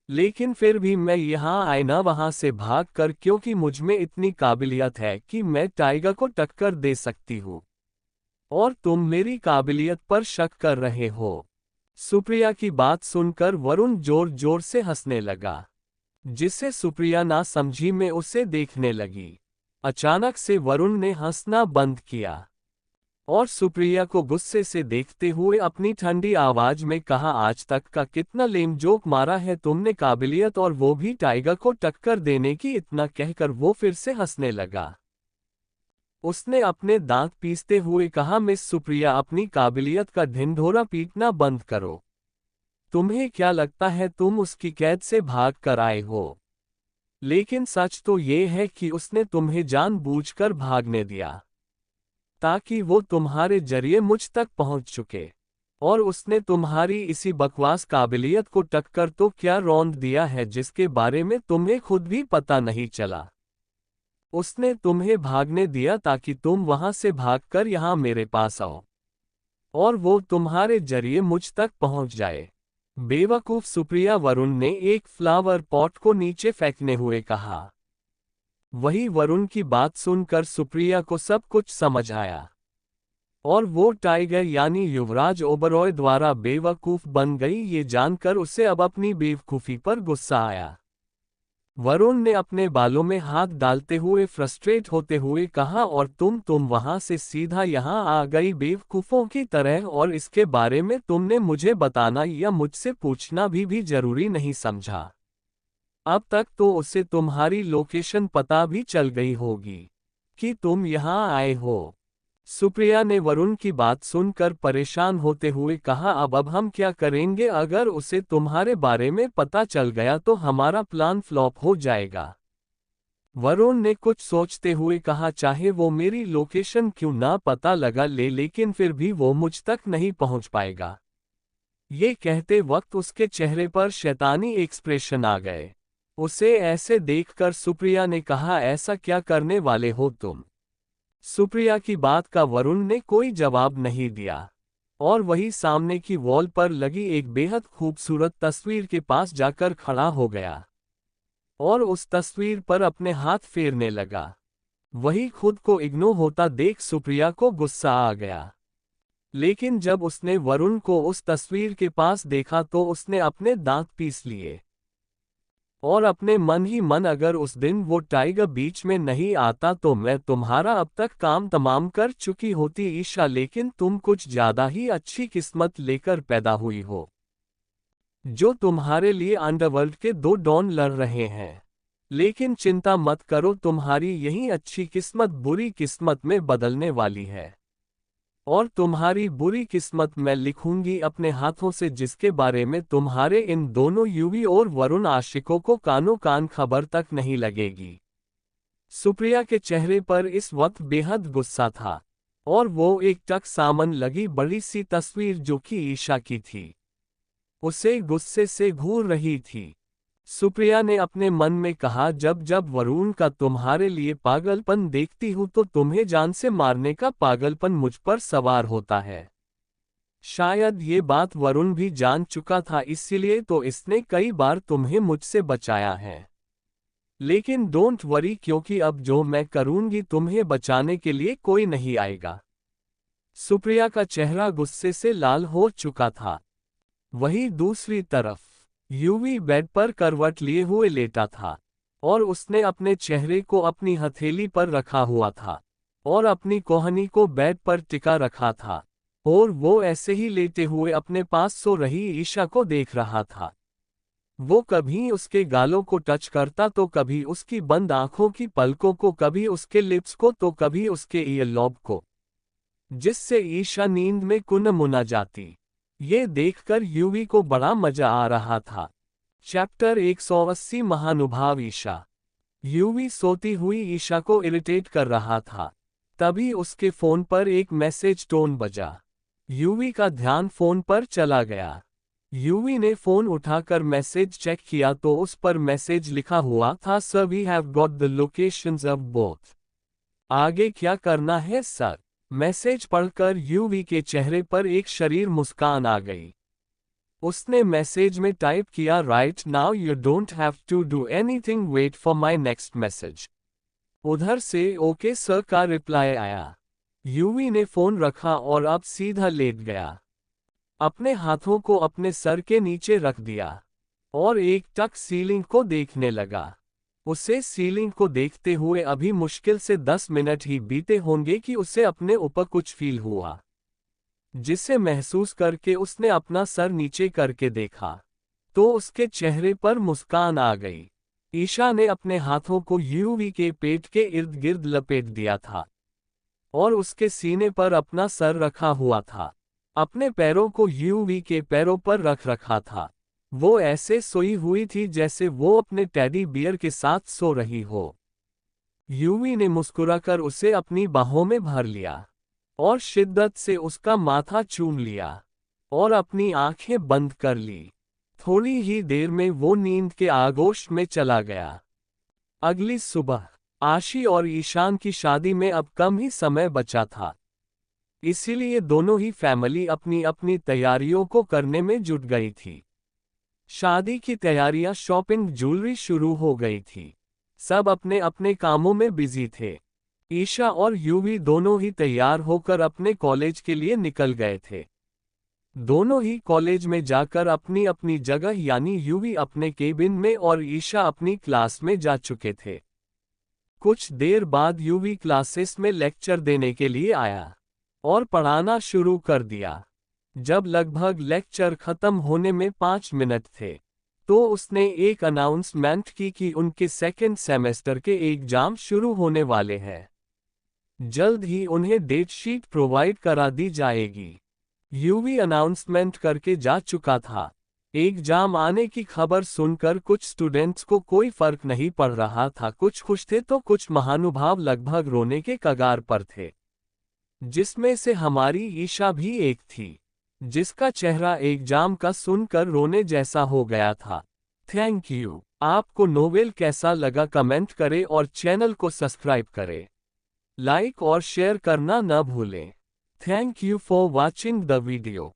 लेकिन फिर भी मैं यहाँ आए ना वहां से भाग कर, क्योंकि मुझमें इतनी काबिलियत है कि मैं टाइगर को टक्कर दे सकती हूँ। और तुम मेरी काबिलियत पर शक कर रहे हो। सुप्रिया की बात सुनकर वरुण जोर जोर से हंसने लगा, जिसे सुप्रिया ना समझी में उसे देखने लगी। अचानक से वरुण ने हंसना बंद किया और सुप्रिया को गुस्से से देखते हुए अपनी ठंडी आवाज में कहा, आज तक का कितना लेम जोक मारा है तुमने, काबिलियत और वो भी टाइगर को टक्कर देने की। इतना कहकर वो फिर से हंसने लगा। उसने अपने दांत पीसते हुए कहा, मिस सुप्रिया, अपनी काबिलियत का ढिंढोरा पीटना बंद करो। तुम्हें क्या लगता है तुम उसकी कैद से भाग कर आए हो? लेकिन सच तो ये है कि उसने तुम्हें जानबूझकर भागने दिया, ताकि वो तुम्हारे जरिए मुझ तक पहुंच चुके। और उसने तुम्हारी इसी बकवास काबिलियत को टक्कर तो क्या रौंद दिया है, जिसके बारे में तुम्हें खुद भी पता नहीं चला। उसने तुम्हें भागने दिया ताकि तुम वहां से भागकर यहां मेरे पास आओ, और वो तुम्हारे जरिए मुझ तक पहुंच जाए। बेवकूफ सुप्रिया, वरुण ने एक फ्लावर पॉट को नीचे फेंकने हुए कहा। वही वरुण की बात सुनकर सुप्रिया को सब कुछ समझ आया, और वो टाइगर यानी युवराज ओबरॉय द्वारा बेवकूफ बन गई ये जानकर उसे अब अपनी बेवकूफी पर गुस्सा आया। वरुण ने अपने बालों में हाथ डालते हुए फ्रस्ट्रेट होते हुए कहा, और तुम वहां से सीधा यहां आ गई बेवकूफों की तरह, और इसके बारे में तुमने मुझे बताना या मुझसे पूछना भी जरूरी नहीं समझा। अब तक तो उसे तुम्हारी लोकेशन पता भी चल गई होगी कि तुम यहां आए हो। सुप्रिया ने वरुण की बात सुनकर परेशान होते हुए कहा, अब हम क्या करेंगे? अगर उसे तुम्हारे बारे में पता चल गया तो हमारा प्लान फ्लॉप हो जाएगा। वरुण ने कुछ सोचते हुए कहा, चाहे वो मेरी लोकेशन क्यों ना पता लगा ले, लेकिन फिर भी वो मुझ तक नहीं पहुंच पाएगा। ये कहते वक्त उसके चेहरे पर शैतानी एक्सप्रेशन आ गए। उसे ऐसे देखकर सुप्रिया ने कहा, ऐसा क्या करने वाले हो तुम? सुप्रिया की बात का वरुण ने कोई जवाब नहीं दिया, और वही सामने की वॉल पर लगी एक बेहद खूबसूरत तस्वीर के पास जाकर खड़ा हो गया, और उस तस्वीर पर अपने हाथ फेरने लगा। वही खुद को इग्नोर होता देख सुप्रिया को गुस्सा आ गया। लेकिन जब उसने वरुण को उस तस्वीर के पास देखा तो उसने अपने दांत पीस लिए। और अपने मन ही मन अगर उस दिन वो टाइगर बीच में नहीं आता तो मैं तुम्हारा अब तक काम तमाम कर चुकी होती ईशा, लेकिन तुम कुछ ज्यादा ही अच्छी किस्मत लेकर पैदा हुई हो, जो तुम्हारे लिए अंडरवर्ल्ड के 2 डॉन लड़ रहे हैं। लेकिन चिंता मत करो, तुम्हारी यही अच्छी किस्मत बुरी किस्मत में बदलने वाली है। और तुम्हारी बुरी किस्मत मैं लिखूंगी अपने हाथों से, जिसके बारे में तुम्हारे इन दोनों यूवी और वरुण आशिकों को कानों कान खबर तक नहीं लगेगी। सुप्रिया के चेहरे पर इस वक्त बेहद गुस्सा था, और वो एक टक सामन लगी बड़ी सी तस्वीर जो कि ईशा की थी, उसे गुस्से से घूर रही थी। सुप्रिया ने अपने मन में कहा, जब जब वरुण का तुम्हारे लिए पागलपन देखती हूं तो तुम्हें जान से मारने का पागलपन मुझ पर सवार होता है। शायद ये बात वरुण भी जान चुका था, इसीलिए तो इसने कई बार तुम्हें मुझसे बचाया है। लेकिन डोंट वरी, क्योंकि अब जो मैं करूंगी तुम्हें बचाने के लिए कोई नहीं आएगा। सुप्रिया का चेहरा गुस्से से लाल हो चुका था। वहीं दूसरी तरफ यूवी बेड पर करवट लिए हुए लेटा था, और उसने अपने चेहरे को अपनी हथेली पर रखा हुआ था, और अपनी कोहनी को बेड पर टिका रखा था, और वो ऐसे ही लेटे हुए अपने पास सो रही ईशा को देख रहा था। वो कभी उसके गालों को टच करता तो कभी उसकी बंद आंखों की पलकों को, कभी उसके लिप्स को तो कभी उसके ईयर लॉब को, जिससे ईशा नींद में कुनमुना जाती। ये देखकर यूवी को बड़ा मजा आ रहा था। चैप्टर 180 महानुभाव ईशा। यूवी सोती हुई ईशा को इरिटेट कर रहा था। तभी उसके फोन पर एक मैसेज टोन बजा। यूवी का ध्यान फोन पर चला गया। यूवी ने फोन उठाकर मैसेज चेक किया तो उस पर मैसेज लिखा हुआ था, sir we have got the locations of both. आगे क्या करना है सर? मैसेज पढ़कर यूवी के चेहरे पर एक शरीर मुस्कान आ गई। उसने मैसेज में टाइप किया, right now you don't have to do anything, wait for my next message. उधर से ओके सर का रिप्लाई आया। यूवी ने फोन रखा और अब सीधा लेट गया। अपने हाथों को अपने सर के नीचे रख दिया और एक टक सीलिंग को देखने लगा। उसे सीलिंग को देखते हुए अभी मुश्किल से 10 मिनट ही बीते होंगे कि उसे अपने ऊपर कुछ फील हुआ, जिसे महसूस करके उसने अपना सर नीचे करके देखा तो उसके चेहरे पर मुस्कान आ गई। ईशा ने अपने हाथों को यूवी के पेट के इर्द गिर्द लपेट दिया था और उसके सीने पर अपना सर रखा हुआ था। अपने पैरों को यूवी के पैरों पर रख रखा था। वो ऐसे सोई हुई थी जैसे वो अपने टेडी बियर के साथ सो रही हो। यूवी ने मुस्कुराकर उसे अपनी बाहों में भर लिया और शिद्दत से उसका माथा चूम लिया और अपनी आंखें बंद कर ली। थोड़ी ही देर में वो नींद के आगोश में चला गया। अगली सुबह आशी और ईशान की शादी में अब कम ही समय बचा था, इसीलिए दोनों ही फैमिली अपनी अपनी तैयारियों को करने में जुट गई थी। शादी की तैयारियां, शॉपिंग, ज्वेलरी शुरू हो गई थी। सब अपने अपने कामों में बिजी थे। ईशा और यूवी दोनों ही तैयार होकर अपने कॉलेज के लिए निकल गए थे। दोनों ही कॉलेज में जाकर अपनी अपनी जगह, यानी यूवी अपने केबिन में और ईशा अपनी क्लास में जा चुके थे। कुछ देर बाद यूवी क्लासेस में लेक्चर देने के लिए आया और पढ़ाना शुरू कर दिया। जब लगभग लेक्चर खत्म होने में 5 मिनट थे तो उसने एक अनाउंसमेंट की कि उनके सेकेंड सेमेस्टर के एग्जाम शुरू होने वाले हैं। जल्द ही उन्हें डेट शीट प्रोवाइड करा दी जाएगी। यूवी अनाउंसमेंट करके जा चुका था। एग्जाम आने की खबर सुनकर कुछ स्टूडेंट्स को कोई फर्क नहीं पड़ रहा था। कुछ खुश थे तो कुछ महानुभाव लगभग रोने के कगार पर थे, जिसमें से हमारी ईशा भी एक थी, जिसका चेहरा एग्जाम का सुनकर रोने जैसा हो गया था। Thank you. आपको नोवेल कैसा लगा कमेंट करें और चैनल को सब्सक्राइब करें। लाइक और शेयर करना न भूलें। Thank you for watching the video.